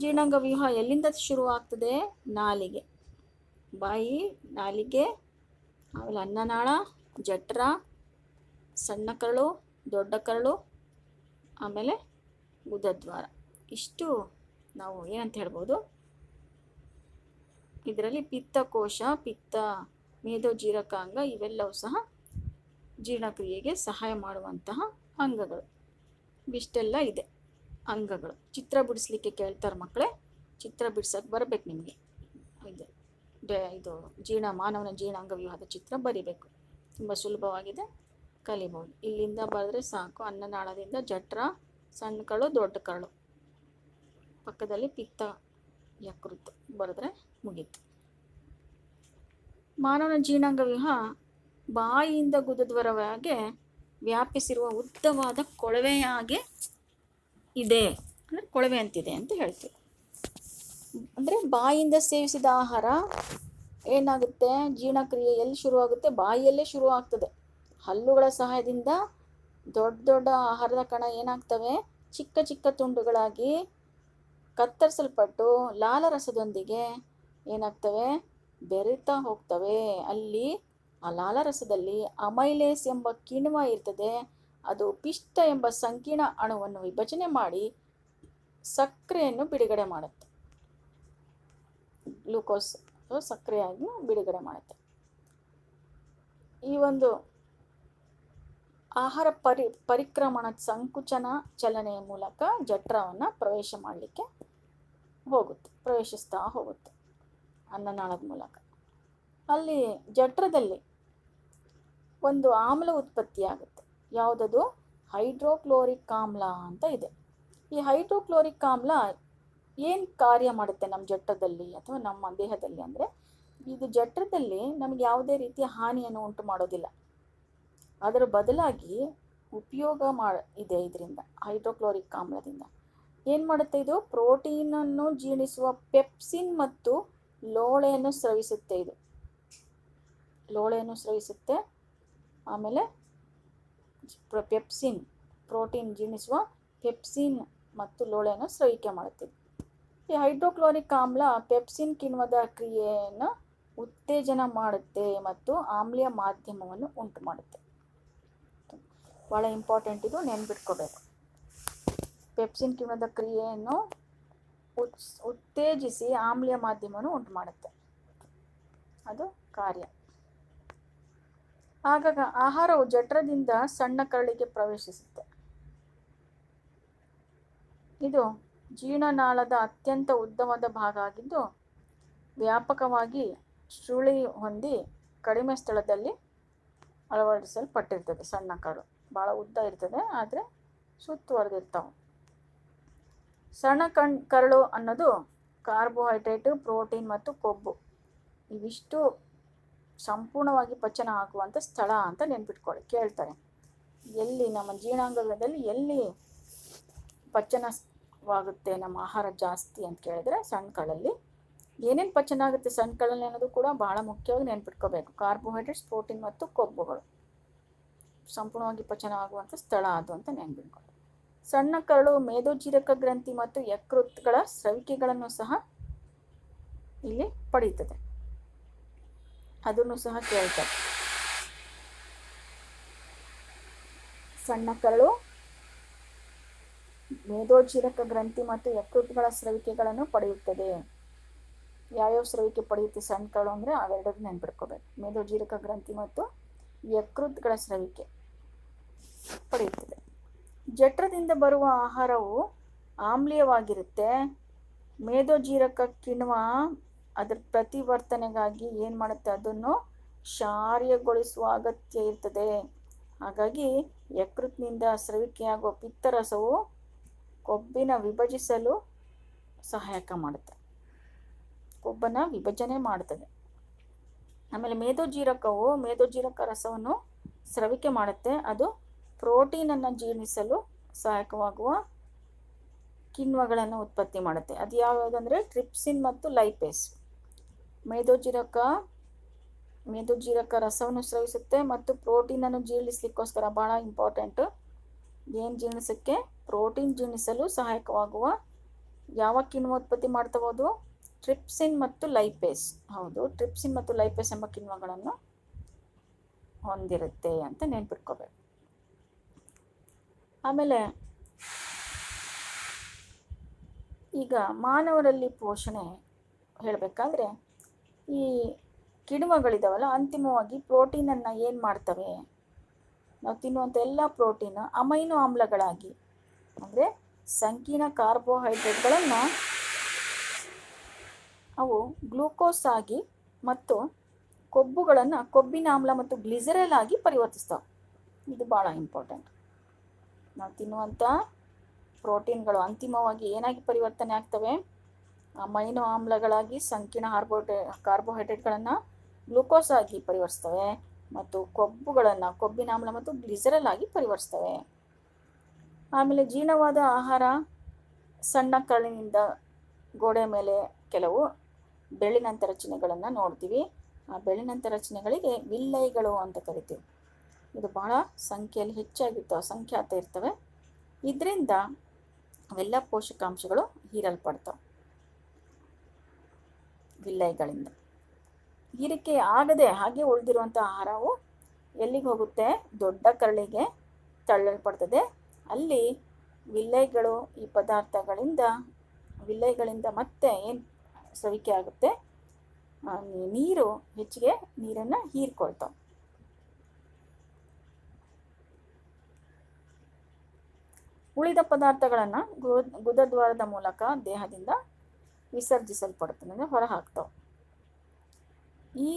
ಜೀರ್ಣಾಂಗ ವ್ಯೂಹ ಎಲ್ಲಿಂದ ಶುರುವಾಗ್ತದೆ? ನಾಲಿಗೆ, ಬಾಯಿ, ನಾಲಿಗೆ, ಆಮೇಲೆ ಅನ್ನನಾಳ, ಜಠರ, ಸಣ್ಣ ಕರಳು, ದೊಡ್ಡ ಕರಳು, ಆಮೇಲೆ ಗುದದ್ವಾರ. ಇಷ್ಟು ನಾವು ಏನಂತ ಹೇಳ್ಬೋದು, ಇದರಲ್ಲಿ ಪಿತ್ತಕೋಶ, ಪಿತ್ತ, ಮೇದೋಜೀರಕಾಂಗ ಇವೆಲ್ಲವೂ ಸಹ ಜೀರ್ಣಕ್ರಿಯೆಗೆ ಸಹಾಯ ಮಾಡುವಂತಹ ಅಂಗಗಳು. ಇಷ್ಟೆಲ್ಲ ಇದೆ ಅಂಗಗಳು. ಚಿತ್ರ ಬಿಡಿಸ್ಲಿಕ್ಕೆ ಕೇಳ್ತಾರೆ ಮಕ್ಕಳೇ, ಚಿತ್ರ ಬಿಡ್ಸಕ್ಕೆ ಬರಬೇಕು ನಿಮಗೆ. ಇದು ಮಾನವನ ಜೀರ್ಣಾಂಗ ವ್ಯೂಹದ ಚಿತ್ರ ಬರಿಬೇಕು. ತುಂಬ ಸುಲಭವಾಗಿದೆ, ಕಲಿಬೋದು. ಇಲ್ಲಿಂದ ಬರೆದ್ರೆ ಸಾಕು. ಅನ್ನನಾಳದಿಂದ ಜಠರ, ಸಣ್ಣ ಕರಳು, ದೊಡ್ಡ ಕರಳು, ಪಕ್ಕದಲ್ಲಿ ಪಿತ್ತ ಯಕೃತ್ತು ಬರೆದ್ರೆ ಮುಗೀತು. ಮಾನವನ ಜೀರ್ಣಾಂಗ ವ್ಯೂಹ ಬಾಯಿಯಿಂದ ಗುದದ್ವಾರವಾಗಿ ವ್ಯಾಪಿಸಿರುವ ಉದ್ದವಾದ ಕೊಳವೆಯಾಗೆ ಇದೆ. ಅಂದರೆ ಕೊಳವೆ ಅಂತಿದೆ ಅಂತ ಹೇಳ್ತೀವಿ. ಅಂದರೆ ಬಾಯಿಯಿಂದ ಸೇವಿಸಿದ ಆಹಾರ ಏನಾಗುತ್ತೆ, ಜೀರ್ಣಕ್ರಿಯೆ ಎಲ್ಲಿ ಶುರುವಾಗುತ್ತೆ? ಬಾಯಿಯಲ್ಲೇ ಶುರು ಆಗ್ತದೆ. ಹಲ್ಲುಗಳ ಸಹಾಯದಿಂದ ದೊಡ್ಡ ದೊಡ್ಡ ಆಹಾರದ ಕಣ ಏನಾಗ್ತವೆ? ಚಿಕ್ಕ ಚಿಕ್ಕ ತುಂಡುಗಳಾಗಿ ಕತ್ತರಿಸಲ್ಪಟ್ಟು ಲಾಲರಸದೊಂದಿಗೆ ಏನಾಗ್ತವೆ? ಬೆರೀತಾ ಹೋಗ್ತವೆ. ಅಲ್ಲಿ ಆ ಲಾಲರಸದಲ್ಲಿ ಅಮೈಲೇಸ್ ಎಂಬ ಕಿಣ್ವ ಇರ್ತದೆ. ಅದು ಪಿಷ್ಟ ಎಂಬ ಸಂಕೀರ್ಣ ಅಣುವನ್ನು ವಿಭಜನೆ ಮಾಡಿ ಸಕ್ಕರೆಯನ್ನು ಬಿಡುಗಡೆ ಮಾಡುತ್ತೆ. ಗ್ಲೂಕೋಸ್ ಸಕ್ಕರೆಯಾಗಿ ಬಿಡುಗಡೆ ಮಾಡುತ್ತೆ. ಈ ಒಂದು ಆಹಾರ ಪರಿಕ್ರಮಣ ಸಂಕುಚನ ಚಲನೆಯ ಮೂಲಕ ಜಠರವನ್ನು ಪ್ರವೇಶಿಸ್ತಾ ಹೋಗುತ್ತೆ ಅನ್ನನಾಳದ ಮೂಲಕ. ಅಲ್ಲಿ ಜಠರದಲ್ಲಿ ಒಂದು ಆಮ್ಲ ಉತ್ಪತ್ತಿಯಾಗುತ್ತೆ. ಯಾವುದದು? ಹೈಡ್ರೋಕ್ಲೋರಿಕ್ ಆಮ್ಲ ಅಂತ ಇದೆ. ಈ ಹೈಡ್ರೋಕ್ಲೋರಿಕ್ ಆಮ್ಲ ಏನು ಕಾರ್ಯ ಮಾಡುತ್ತೆ ನಮ್ಮ ಜಠರದಲ್ಲಿ ಅಥವಾ ನಮ್ಮ ದೇಹದಲ್ಲಿ ಅಂದರೆ, ಇದು ಜಠರದಲ್ಲಿ ನಮಗೆ ಯಾವುದೇ ರೀತಿಯ ಹಾನಿಯನ್ನು ಉಂಟು ಮಾಡೋದಿಲ್ಲ. ಅದರ ಬದಲಾಗಿ ಉಪಯೋಗ ಇದೆ ಇದರಿಂದ. ಹೈಡ್ರೋಕ್ಲೋರಿಕ್ ಆಮ್ಲದಿಂದ ಏನು ಮಾಡುತ್ತೆ ಇದು? ಪ್ರೋಟೀನನ್ನು ಜೀರ್ಣಿಸುವ ಪೆಪ್ಸಿನ್ ಮತ್ತು ಲೋಳೆಯನ್ನು ಸ್ರವಿಸುತ್ತೆ. ಇದು ಲೋಳೆಯನ್ನು ಸ್ರವಿಸುತ್ತೆ. ಆಮೇಲೆ ಪೆಪ್ಸಿನ್, ಪ್ರೋಟೀನ್ ಜೀರ್ಣಿಸುವ ಪೆಪ್ಸಿನ್ ಮತ್ತು ಲೋಳೆಯನ್ನು ಸ್ರವಿಕೆ ಮಾಡುತ್ತೆ. ಈ ಹೈಡ್ರೋಕ್ಲೋರಿಕ್ ಆಮ್ಲ ಪೆಪ್ಸಿನ್ ಕಿಣ್ವದ ಕ್ರಿಯೆಯನ್ನು ಉತ್ತೇಜನ ಮಾಡುತ್ತೆ ಮತ್ತು ಆಮ್ಲೀಯ ಮಾಧ್ಯಮವನ್ನು ಉಂಟು ಮಾಡುತ್ತೆ. ಭಾಳ ಇಂಪಾರ್ಟೆಂಟ್ ಇದು, ನೆನ್ಪಿಟ್ಕೋಬೇಕು. ಪೆಪ್ಸಿನ್ ಕಿಣ್ವದ ಕ್ರಿಯೆಯನ್ನು ಉತ್ತೇಜಿಸಿ ಆಮ್ಲೀಯ ಮಾಧ್ಯಮವನ್ನು ಉಂಟು ಮಾಡುತ್ತೆ, ಅದು ಕಾರ್ಯ. ಆಗಾಗ ಆಹಾರವು ಜಠರದಿಂದ ಸಣ್ಣ ಕರಳಿಗೆ ಪ್ರವೇಶಿಸುತ್ತೆ. ಇದು ಜೀರ್ಣನಾಳದ ಅತ್ಯಂತ ಉದ್ದವಾದ ಭಾಗ ಆಗಿದ್ದು ವ್ಯಾಪಕವಾಗಿ ಸುಳಿ ಹೊಂದಿ ಕಡಿಮೆ ಸ್ಥಳದಲ್ಲಿ ಅಳವಡಿಸಲ್ಪಟ್ಟಿರ್ತದೆ. ಸಣ್ಣ ಕರಳು ಭಾಳ ಉದ್ದ ಇರ್ತದೆ, ಆದರೆ ಸುತ್ತುವರೆದಿರ್ತಾವೆ. ಸಣ್ಣ ಕರಳು ಅನ್ನೋದು ಕಾರ್ಬೋಹೈಡ್ರೇಟ್, ಪ್ರೋಟೀನ್ ಮತ್ತು ಕೊಬ್ಬು ಇವಿಷ್ಟು ಸಂಪೂರ್ಣವಾಗಿ ಪಚನ ಆಗುವಂಥ ಸ್ಥಳ ಅಂತ ನೆನ್ಪಿಟ್ಕೊಳ್ಳಿ. ಕೇಳ್ತಾರೆ, ಎಲ್ಲಿ ನಮ್ಮ ಜೀರ್ಣಾಂಗದಲ್ಲಿ ಎಲ್ಲಿ ಪಚನವಾಗುತ್ತೆ ನಮ್ಮ ಆಹಾರ ಜಾಸ್ತಿ ಅಂತ ಕೇಳಿದ್ರೆ ಸಣ್ಣ ಕರಳಲ್ಲಿ. ಏನೇನು ಪಚನ ಆಗುತ್ತೆ ಸಣ್ಣ ಕರಳಲ್ಲಿ ಅನ್ನೋದು ಕೂಡ ಬಹಳ ಮುಖ್ಯವಾಗಿ ನೆನ್ಪಿಟ್ಕೋಬೇಕು. ಕಾರ್ಬೋಹೈಡ್ರೇಟ್ಸ್, ಪ್ರೋಟೀನ್ ಮತ್ತು ಕೊಬ್ಬುಗಳು ಸಂಪೂರ್ಣವಾಗಿ ಪಚನ ಆಗುವಂಥ ಸ್ಥಳ ಅದು ಅಂತ ನೆನ್ಪಿಟ್ಕೊಳ್ಳಿ. ಸಣ್ಣ ಕರಳು ಮೇದೋಜೀರಕ ಗ್ರಂಥಿ ಮತ್ತು ಯಕೃತ್ಗಳ ಸ್ರವಿಕೆಗಳನ್ನು ಸಹ ಇಲ್ಲಿ ಪಡೀತದೆ, ಅದನ್ನು ಸಹ ಕೇಳ್ತಾರೆ. ಸಣ್ಣ ಕರಳು ಮೇದೋಜೀರಕ ಗ್ರಂಥಿ ಮತ್ತು ಯಕೃತ್ಗಳ ಸ್ರವಿಕೆಗಳನ್ನು ಪಡೆಯುತ್ತದೆ. ಯಾವ್ಯಾವ ಸ್ರವಿಕೆ ಪಡೆಯುತ್ತೆ ಸಣ್ಣ ಕರಳು ಅಂದರೆ ಅವೆರಡನ್ನು ನೆನ್ಪಿಟ್ಕೋಬೇಕು. ಮೇದೋಜೀರಕ ಗ್ರಂಥಿ ಮತ್ತು ಯಕೃತ್ಗಳ ಸ್ರವಿಕೆ ಪಡೆಯುತ್ತದೆ. ಜಠರದಿಂದ ಬರುವ ಆಹಾರವು ಆಮ್ಲೀಯವಾಗಿರುತ್ತೆ. ಮೇದೋಜೀರಕ ಕಿಣ್ವ ಅದರ ಪ್ರತಿವರ್ತನೆಗಾಗಿ ಏನು ಮಾಡುತ್ತೆ, ಅದನ್ನು ಕ್ಷಾರೀಯಗೊಳಿಸುವ ಅಗತ್ಯ ಇರ್ತದೆ. ಹಾಗಾಗಿ ಯಕೃತ್ನಿಂದ ಸ್ರವಿಕೆಯಾಗುವ ಪಿತ್ತರಸವು ಕೊಬ್ಬಿನ ವಿಭಜಿಸಲು ಸಹಾಯಕ ಮಾಡುತ್ತೆ, ಕೊಬ್ಬನ್ನು ವಿಭಜನೆ ಮಾಡುತ್ತದೆ. ಆಮೇಲೆ ಮೇದೋಜೀರಕ ರಸವನ್ನು ಸ್ರವಿಕೆ ಮಾಡುತ್ತೆ. ಅದು ಪ್ರೋಟೀನನ್ನು ಜೀರ್ಣಿಸಲು ಸಹಾಯಕವಾಗುವ ಕಿಣ್ವಗಳನ್ನು ಉತ್ಪತ್ತಿ ಮಾಡುತ್ತೆ. ಅದು ಯಾವುದಂದರೆ ಟ್ರಿಪ್ಸಿನ್ ಮತ್ತು ಲೈಪೇಸ್. ಮೇದೋಜೀರಕ ರಸವನ್ನು ಸ್ರವಿಸುತ್ತೆ ಮತ್ತು ಪ್ರೋಟೀನನ್ನು ಜೀರ್ಣಿಸಲಿಕ್ಕೋಸ್ಕರ ಭಾಳ ಇಂಪಾರ್ಟೆಂಟು. ಏನು ಜೀರ್ಣಿಸೋಕ್ಕೆ? ಪ್ರೋಟೀನ್ ಜೀರ್ಣಿಸಲು ಸಹಾಯಕವಾಗುವ ಯಾವ ಕಿಣ್ವ ಉತ್ಪತ್ತಿ ಮಾಡ್ತಬೋದು? ಟ್ರಿಪ್ಸಿನ್ ಮತ್ತು ಲೈಪೇಸ್. ಹೌದು, ಟ್ರಿಪ್ಸಿನ್ ಮತ್ತು ಲೈಪೇಸ್ ಎಂಬ ಕಿಣ್ವಗಳನ್ನು ಹೊಂದಿರುತ್ತೆ ಅಂತ ನೆನ್ಪಿಟ್ಕೋಬೇಕು. ಆಮೇಲೆ ಈಗ ಮಾನವರಲ್ಲಿ ಪೋಷಣೆ ಹೇಳಬೇಕಾದ್ರೆ ಈ ಕಿಣ್ವಗಳಿದಾವಲ್ಲ, ಅಂತಿಮವಾಗಿ ಪ್ರೋಟೀನನ್ನು ಏನು ಮಾಡ್ತವೆ? ನಾವು ತಿನ್ನುವಂಥ ಎಲ್ಲ ಪ್ರೋಟೀನ್ ಅಮೈನೋ ಆಮ್ಲಗಳಾಗಿ, ಅಂದರೆ ಸಂಕೀರ್ಣ ಕಾರ್ಬೋಹೈಡ್ರೇಟ್ಗಳನ್ನು ಅವು ಗ್ಲೂಕೋಸ್ ಆಗಿ ಮತ್ತು ಕೊಬ್ಬುಗಳನ್ನು ಕೊಬ್ಬಿನ ಆಮ್ಲ ಮತ್ತು ಗ್ಲಿಸರಲ್ ಆಗಿ ಪರಿವರ್ತಿಸ್ತವೆ. ಇದು ಭಾಳ ಇಂಪಾರ್ಟೆಂಟ್. ನಾವು ತಿನ್ನುವಂಥ ಪ್ರೋಟೀನ್ಗಳು ಅಂತಿಮವಾಗಿ ಏನಾಗಿ ಪರಿವರ್ತನೆ ಆಗ್ತವೆ? ಅಮೈನೋ ಆಮ್ಲಗಳಾಗಿ ಸಂಕೀರ್ಣ ಕಾರ್ಬೋಹೈಡ್ರೇಟ್ಗಳನ್ನು ಗ್ಲೂಕೋಸ್ ಆಗಿ ಪರಿವರ್ತಿಸ್ತವೆ ಮತ್ತು ಕೊಬ್ಬುಗಳನ್ನು ಕೊಬ್ಬಿನ ಆಮ್ಲ ಮತ್ತು ಗ್ಲಿಸರಲ್ ಆಗಿ ಪರಿವರ್ತಿಸ್ತವೆ. ಆಮೇಲೆ ಜೀರ್ಣವಾದ ಆಹಾರ ಸಣ್ಣ ಕರಳಿನಿಂದ ಗೋಡೆ ಮೇಲೆ ಕೆಲವು ಬೆಳ್ಳಿನಂಥ ರಚನೆಗಳನ್ನು ನೋಡ್ತೀವಿ. ಆ ಬೆಳ್ಳಿನಂಥ ರಚನೆಗಳಿಗೆ ವಿಲ್ಲೈಗಳು ಅಂತ ಕರಿತೀವಿ. ಇದು ಬಹಳ ಸಂಖ್ಯೆಯಲ್ಲಿ ಹೆಚ್ಚಾಗಿರ್ತವೆ, ಸಂಖ್ಯಾತ ಇರ್ತವೆ. ಇದರಿಂದ ಅವೆಲ್ಲ ಪೋಷಕಾಂಶಗಳು ಹೀರಲ್ಪಡ್ತವೆ. ವಿಲ್ಲೈಗಳಿಂದ ಹೀರಿಕೆ ಆಗದೆ ಹಾಗೆ ಉಳಿದಿರುವಂಥ ಆಹಾರವು ಎಲ್ಲಿಗೆ ಹೋಗುತ್ತೆ? ದೊಡ್ಡ ಕರಳಿಗೆ ತಳ್ಳಲ್ಪಡ್ತದೆ. ಅಲ್ಲಿ ವಿಲ್ಲೈಗಳು ಈ ವಿಲ್ಲೈಗಳಿಂದ ಮತ್ತೆ ಏನು ಸ್ರವಿಕೆ ಆಗುತ್ತೆ? ನೀರು ಹೆಚ್ಚಿಗೆ ನೀರನ್ನು ಹೀರ್ಕೊಳ್ತಾವೆ. ಉಳಿದ ಪದಾರ್ಥಗಳನ್ನು ಗುದದ್ವಾರದ ಮೂಲಕ ದೇಹದಿಂದ ವಿಸರ್ಜಿಸಲ್ಪಡುತ್ತದೆ, ಅಂದರೆ ಹೊರಹಾಕ್ತಾವೆ. ಈ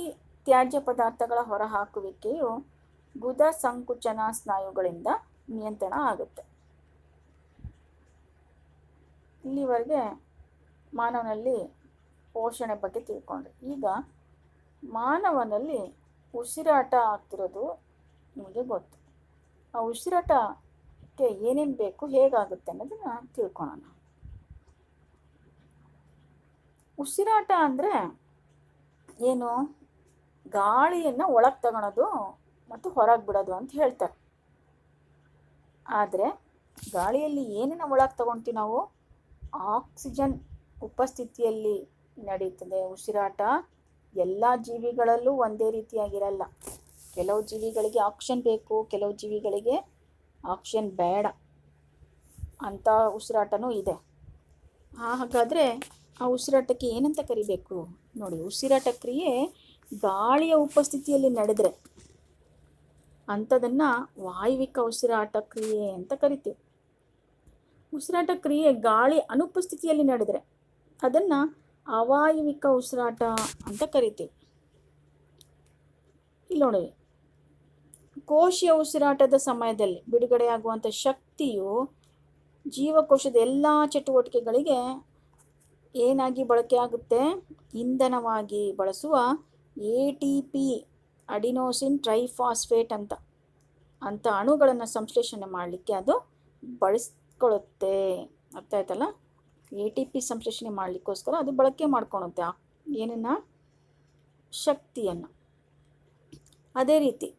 ತ್ಯಾಜ್ಯ ಪದಾರ್ಥಗಳ ಹೊರಹಾಕುವಿಕೆಯು ಗುದ ಸಂಕುಚನ ಸ್ನಾಯುಗಳಿಂದ ನಿಯಂತ್ರಣ ಆಗುತ್ತೆ. ಇಲ್ಲಿವರೆಗೆ ಮಾನವನಲ್ಲಿ ಪೋಷಣೆ ಬಗ್ಗೆ ತಿಳ್ಕೊಂಡ್ರೆ, ಈಗ ಮಾನವನಲ್ಲಿ ಉಸಿರಾಟ ಆಗ್ತಿರೋದು ನಿಮಗೆ ಗೊತ್ತು. ಆ ಉಸಿರಾಟಕ್ಕೆ ಏನೇನು ಬೇಕು, ಹೇಗಾಗುತ್ತೆ ಅನ್ನೋದನ್ನು ತಿಳ್ಕೊಳ್ಳೋಣ. ಉಸಿರಾಟ ಅಂದರೆ ಏನು? ಗಾಳಿಯನ್ನು ಒಳಗೆ ತಗೊಳೋದು ಮತ್ತು ಹೊರಗೆ ಬಿಡೋದು ಅಂತ ಹೇಳ್ತಾರೆ. ಆದರೆ ಗಾಳಿಯಲ್ಲಿ ಏನನ್ನು ಒಳಗೆ ತಗೊಳ್ತೀವಿ ನಾವು? ಆಕ್ಸಿಜನ್ ಉಪಸ್ಥಿತಿಯಲ್ಲಿ ನಡೀತದೆ ಉಸಿರಾಟ. ಎಲ್ಲ ಜೀವಿಗಳಲ್ಲೂ ಒಂದೇ ರೀತಿಯಾಗಿರಲ್ಲ. ಕೆಲವು ಜೀವಿಗಳಿಗೆ ಆಕ್ಸಿಜನ್ ಬೇಕು, ಕೆಲವು ಜೀವಿಗಳಿಗೆ ಆಕ್ಸಿಜನ್ ಬೇಡ ಅಂಥ ಉಸಿರಾಟನೂ ಇದೆ. ಹಾಗಾದರೆ ಆ ಉಸಿರಾಟಕ್ಕೆ ಏನಂತ ಕರಿಬೇಕು ನೋಡಿ? ಉಸಿರಾಟ ಕ್ರಿಯೆ ಗಾಳಿಯ ಉಪಸ್ಥಿತಿಯಲ್ಲಿ ನಡೆದರೆ ಅಂಥದನ್ನು ವಾಯುವಿಕ ಉಸಿರಾಟ ಕ್ರಿಯೆ ಅಂತ ಕರಿತೀವಿ. ಉಸಿರಾಟ ಕ್ರಿಯೆ ಗಾಳಿ ಅನುಪಸ್ಥಿತಿಯಲ್ಲಿ ನಡೆದರೆ ಅದನ್ನು ಅವಾಯುವಿಕ ಉಸಿರಾಟ ಅಂತ ಕರಿತೀವಿ. ಇಲ್ಲಿ ನೋಡಿ, ಕೋಶೀಯ ಉಸಿರಾಟದ ಸಮಯದಲ್ಲಿ ಬಿಡುಗಡೆಯಾಗುವಂಥ ಶಕ್ತಿಯು ಜೀವಕೋಶದ ಎಲ್ಲ ಚಟುವಟಿಕೆಗಳಿಗೆ ಏನಾಗಿ ಬಳಕೆಯಾಗುತ್ತೆ? ಇಂಧನವಾಗಿ ಬಳಸುವ ATP, ಅಡಿನೋಸಿನ್ ಟ್ರೈಫಾಸ್ಫೇಟ್ ಅಂತ ಅಣುಗಳನ್ನು ಸಂಶ್ಲೇಷಣೆ ಮಾಡಲಿಕ್ಕೆ ಅದು ಬಳಸ್ಕೊಳ್ಳುತ್ತೆ. ಅರ್ಥ ಆಯ್ತಲ್ಲ? ATP ಸಂಶ್ಲೇಷಣೆ ಮಾಡಲಿಕ್ಕೋಸ್ಕರ ಅದು ಬಳಕೆ ಮಾಡ್ಕೊಳುತ್ತೆ ಏನನ್ನು? ಶಕ್ತಿಯನ್ನು. ಅದೇ ರೀತಿ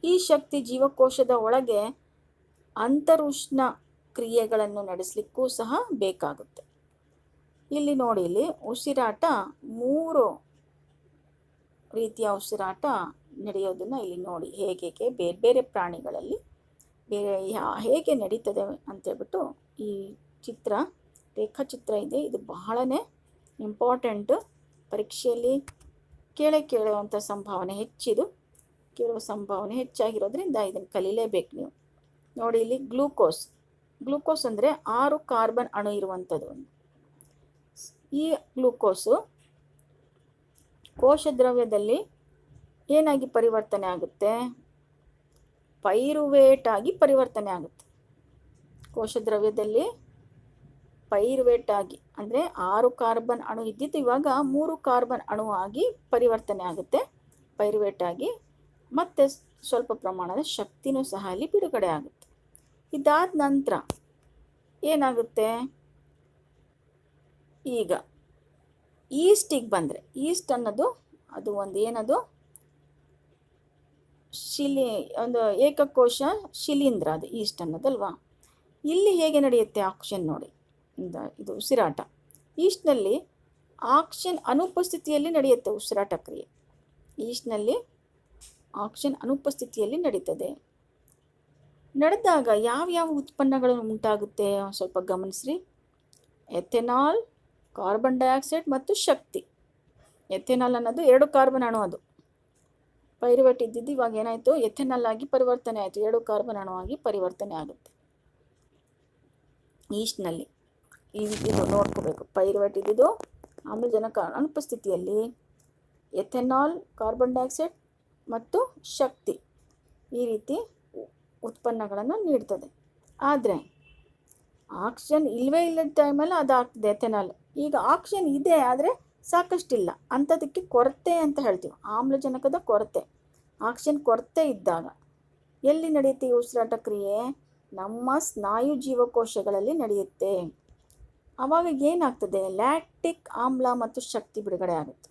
ಈ ಶಕ್ತಿ ಜೀವಕೋಶದ ಒಳಗೆ ಅಂತರುಷ್ಣ ಕ್ರಿಯೆಗಳನ್ನು ನಡೆಸಲಿಕ್ಕೂ ಸಹ ಬೇಕಾಗುತ್ತೆ. ಇಲ್ಲಿ ನೋಡಿ, ಇಲ್ಲಿ ಉಸಿರಾಟ 3 ರೀತಿಯ ಉಸಿರಾಟ ನಡೆಯೋದನ್ನು ಇಲ್ಲಿ ನೋಡಿ. ಹೇಗೆ ಬೇರೆ ಬೇರೆ ಪ್ರಾಣಿಗಳಲ್ಲಿ ಹೇಗೆ ನಡೀತದೆ ಅಂತೇಳ್ಬಿಟ್ಟು ಈ ರೇಖಾಚಿತ್ರ ಇದೆ. ಇದು ಬಹಳನೇ ಇಂಪಾರ್ಟೆಂಟು. ಪರೀಕ್ಷೆಯಲ್ಲಿ ಕೇಳುವಂಥ ಸಂಭಾವನೆ ಹೆಚ್ಚಿದು. ಕೇಳುವ ಸಂಭಾವನೆ ಹೆಚ್ಚಾಗಿರೋದ್ರಿಂದ ಇದನ್ನು ಕಲೀಲೇಬೇಕು ನೀವು. ನೋಡಿ, ಇಲ್ಲಿ ಗ್ಲೂಕೋಸ್ ಅಂದರೆ 6 ಕಾರ್ಬನ್ ಅಣು ಇರುವಂಥದ್ದು. ಈ ಗ್ಲೂಕೋಸು ಕೋಶದ್ರವ್ಯದಲ್ಲಿ ಏನಾಗಿ ಪರಿವರ್ತನೆ ಆಗುತ್ತೆ? ಪೈರುವೇಟ್ ಆಗಿ ಪರಿವರ್ತನೆ ಆಗುತ್ತೆ. ಕೋಶದ್ರವ್ಯದಲ್ಲಿ ಪೈರುವೇಟ್ ಆಗಿ ಅಂದರೆ 6 ಕಾರ್ಬನ್ ಅಣು ಇದ್ದಿದ್ದು ಇವಾಗ 3 ಕಾರ್ಬನ್ ಅಣು ಆಗಿ ಪರಿವರ್ತನೆ ಆಗುತ್ತೆ, ಪೈರುವೇಟ್ ಆಗಿ. ಮತ್ತು ಸ್ವಲ್ಪ ಪ್ರಮಾಣದ ಶಕ್ತಿನೂ ಸಹ ಅಲ್ಲಿ ಬಿಡುಗಡೆ ಆಗುತ್ತೆ. ಇದಾದ ನಂತರ ಏನಾಗುತ್ತೆ? ಈಗ ಈಸ್ಟಿಗೆ ಬಂದರೆ, ಈಸ್ಟ್ ಅನ್ನೋದು ಅದು ಏನದು? ಒಂದು ಏಕಕೋಶ ಶಿಲೀಂಧ್ರ ಅದು ಈಸ್ಟ್ ಅನ್ನೋದಲ್ವಾ? ಇಲ್ಲಿ ಹೇಗೆ ನಡೆಯುತ್ತೆ ಆಕ್ಸಿಜನ್ ನೋಡಿ, ಇದು ಉಸಿರಾಟ. ಈಸ್ಟ್ನಲ್ಲಿ ಆಕ್ಸಿಜನ್ ಅನುಪಸ್ಥಿತಿಯಲ್ಲಿ ನಡೆಯುತ್ತೆ ಉಸಿರಾಟ ಕ್ರಿಯೆ. ಈಸ್ಟ್ನಲ್ಲಿ ಆಕ್ಸಿಜನ್ ಅನುಪಸ್ಥಿತಿಯಲ್ಲಿ ನಡೀತದೆ. ನಡೆದಾಗ ಯಾವ ಉತ್ಪನ್ನಗಳು ಉಂಟಾಗುತ್ತೆ ಸ್ವಲ್ಪ ಗಮನಿಸ್ರಿ. ಎಥೆನಾಲ್, ಕಾರ್ಬನ್ ಡೈಆಕ್ಸೈಡ್ ಮತ್ತು ಶಕ್ತಿ. ಎಥೆನಾಲ್ ಅನ್ನೋದು 2 ಕಾರ್ಬನ್ ಅಣು, ಅದು ಪೈರುವೇಟ್ ಇದ್ದಿದ್ದು ಇವಾಗ ಏನಾಯಿತು? ಎಥೆನಾಲ್ ಆಗಿ ಪರಿವರ್ತನೆ ಆಯಿತು, 2 ಕಾರ್ಬನ್ ಅಣು ಆಗಿ ಪರಿವರ್ತನೆ ಆಗುತ್ತೆ ಈಸ್ಟ್ನಲ್ಲಿ. ಇದು ನೋಡ್ಕೋಬೇಕು. ಪೈರುವೇಟ್ ಇದ್ದಿದ್ದು ಆಮ್ಲಜನಕ ಅನುಪಸ್ಥಿತಿಯಲ್ಲಿ ಎಥೆನಾಲ್, ಕಾರ್ಬನ್ ಡೈಆಕ್ಸೈಡ್ ಮತ್ತು ಶಕ್ತಿ ಈ ರೀತಿ ಉತ್ಪನ್ನಗಳನ್ನು ನೀಡ್ತದೆ. ಆದರೆ ಆಕ್ಸಿಜನ್ ಇಲ್ಲವೇ ಇಲ್ಲದ ಟೈಮಲ್ಲಿ ಅದಾಗ್ತದೆ ಎಥೆನಾಲ್. ಈಗ ಆಕ್ಸಿಜನ್ ಇದೆ, ಆದರೆ ಸಾಕಷ್ಟಿಲ್ಲ, ಅಂಥದಕ್ಕೆ ಕೊರತೆ ಅಂತ ಹೇಳ್ತೀವಿ. ಆಮ್ಲಜನಕದ ಕೊರತೆ, ಆಕ್ಸಿಜನ್ ಕೊರತೆ ಇದ್ದಾಗ ಎಲ್ಲಿ ನಡೆಯುತ್ತೆ ಈ ಉಸಿರಾಟ ಕ್ರಿಯೆ? ನಮ್ಮ ಸ್ನಾಯು ಜೀವಕೋಶಗಳಲ್ಲಿ ನಡೆಯುತ್ತೆ. ಆವಾಗ ಏನಾಗ್ತದೆ? ಲ್ಯಾಕ್ಟಿಕ್ ಆಮ್ಲ ಮತ್ತು ಶಕ್ತಿ ಬಿಡುಗಡೆ ಆಗುತ್ತೆ.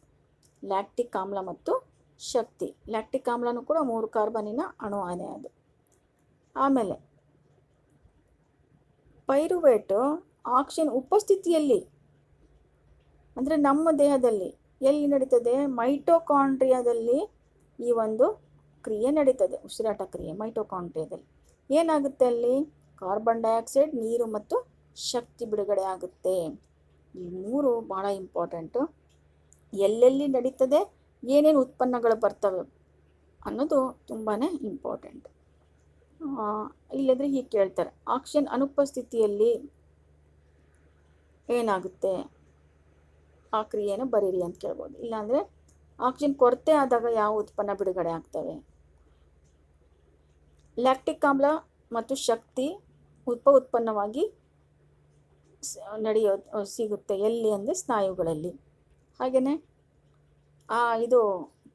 ಲ್ಯಾಕ್ಟಿಕ್ ಆಮ್ಲ ಮತ್ತು ಶಕ್ತಿ. ಲ್ಯಾಕ್ಟಿಕ್ ಆಮ್ಲನೂ ಕೂಡ 3 ಕಾರ್ಬನ್ನಿನ ಅಣು ಆನೆ ಅದು. ಆಮೇಲೆ ಪೈರುವೇಟು ಆಕ್ಸಿಜನ್ ಉಪಸ್ಥಿತಿಯಲ್ಲಿ ಅಂದರೆ ನಮ್ಮ ದೇಹದಲ್ಲಿ ಎಲ್ಲಿ ನಡೀತದೆ? ಮೈಟೋಕಾಂಡ್ರಿಯಾದಲ್ಲಿ ಈ ಒಂದು ಕ್ರಿಯೆ ನಡೀತದೆ, ಉಸಿರಾಟ ಕ್ರಿಯೆ. ಮೈಟೋಕಾಂಡ್ರಿಯಾದಲ್ಲಿ ಏನಾಗುತ್ತೆ? ಅಲ್ಲಿ ಕಾರ್ಬನ್ ಡೈಆಕ್ಸೈಡ್, ನೀರು ಮತ್ತು ಶಕ್ತಿ ಬಿಡುಗಡೆ ಆಗುತ್ತೆ. ಈ 3 ಭಾಳ ಇಂಪಾರ್ಟೆಂಟು. ಎಲ್ಲೆಲ್ಲಿ ನಡೀತದೆ, ಏನೇನು ಉತ್ಪನ್ನಗಳು ಬರ್ತವೆ ಅನ್ನೋದು ತುಂಬಾ ಇಂಪಾರ್ಟೆಂಟ್. ಇಲ್ಲದ್ರೆ ಹೀಗೆ ಕೇಳ್ತಾರೆ, ಆಕ್ಸಿಜನ್ ಅನುಪಸ್ಥಿತಿಯಲ್ಲಿ ಏನಾಗುತ್ತೆ? ಆ ಕ್ರಿಯೆನ ಬರೀರಿ ಅಂತ ಕೇಳ್ಬೋದು. ಇಲ್ಲಾಂದರೆ ಆಕ್ಸಿಜನ್ ಕೊರತೆ ಆದಾಗ ಯಾವ ಉತ್ಪನ್ನ ಬಿಡುಗಡೆ ಆಗ್ತವೆ? ಲ್ಯಾಕ್ಟಿಕ್ ಆಮ್ಲ ಮತ್ತು ಶಕ್ತಿ ಉತ್ಪನ್ನವಾಗಿ ಸಿಗುತ್ತೆ. ಎಲ್ಲಿ ಅಂದರೆ ಸ್ನಾಯುಗಳಲ್ಲಿ. ಹಾಗೆಯೇ ಇದು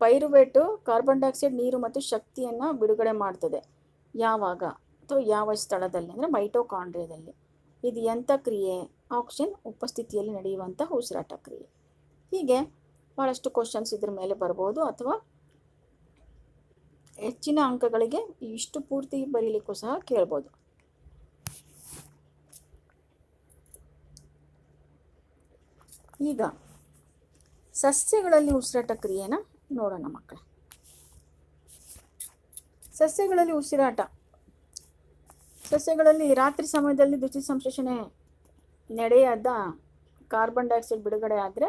ಪೈರುವೇಟು ಕಾರ್ಬನ್ ಡೈಆಕ್ಸೈಡ್, ನೀರು ಮತ್ತು ಶಕ್ತಿಯನ್ನು ಬಿಡುಗಡೆ ಮಾಡ್ತದೆ. ಯಾವಾಗ ಅಥವಾ ಯಾವ ಸ್ಥಳದಲ್ಲಿ ಅಂದರೆ ಮೈಟೋಕಾಂಡ್ರಿಯಾದಲ್ಲಿ. ಇದು ಎಂಥ ಕ್ರಿಯೆ? ಆಕ್ಸಿಜನ್ ಉಪಸ್ಥಿತಿಯಲ್ಲಿ ನಡೆಯುವಂಥ ಉಸಿರಾಟ ಕ್ರಿಯೆ. ಹೀಗೆ ಭಾಳಷ್ಟು ಕ್ವಶನ್ಸ್ ಇದ್ರ ಮೇಲೆ ಬರ್ಬೋದು, ಅಥವಾ ಹೆಚ್ಚಿನ ಅಂಕಗಳಿಗೆ ಇಷ್ಟು ಪೂರ್ತಿ ಬರೀಲಿಕ್ಕೂ ಸಹ ಕೇಳ್ಬೋದು. ಈಗ ಸಸ್ಯಗಳಲ್ಲಿ ಉಸಿರಾಟ ಕ್ರಿಯೆನ ನೋಡೋಣ ಮಕ್ಕಳೇ. ಸಸ್ಯಗಳಲ್ಲಿ ಉಸಿರಾಟ, ಸಸ್ಯಗಳಲ್ಲಿ ರಾತ್ರಿ ಸಮಯದಲ್ಲಿ ದ್ಯುತಿ ಸಂಶ್ಲೇಷಣೆ ನಡೆಯದ ಕಾರ್ಬನ್ ಡೈಆಕ್ಸೈಡ್ ಬಿಡುಗಡೆ ಆದರೆ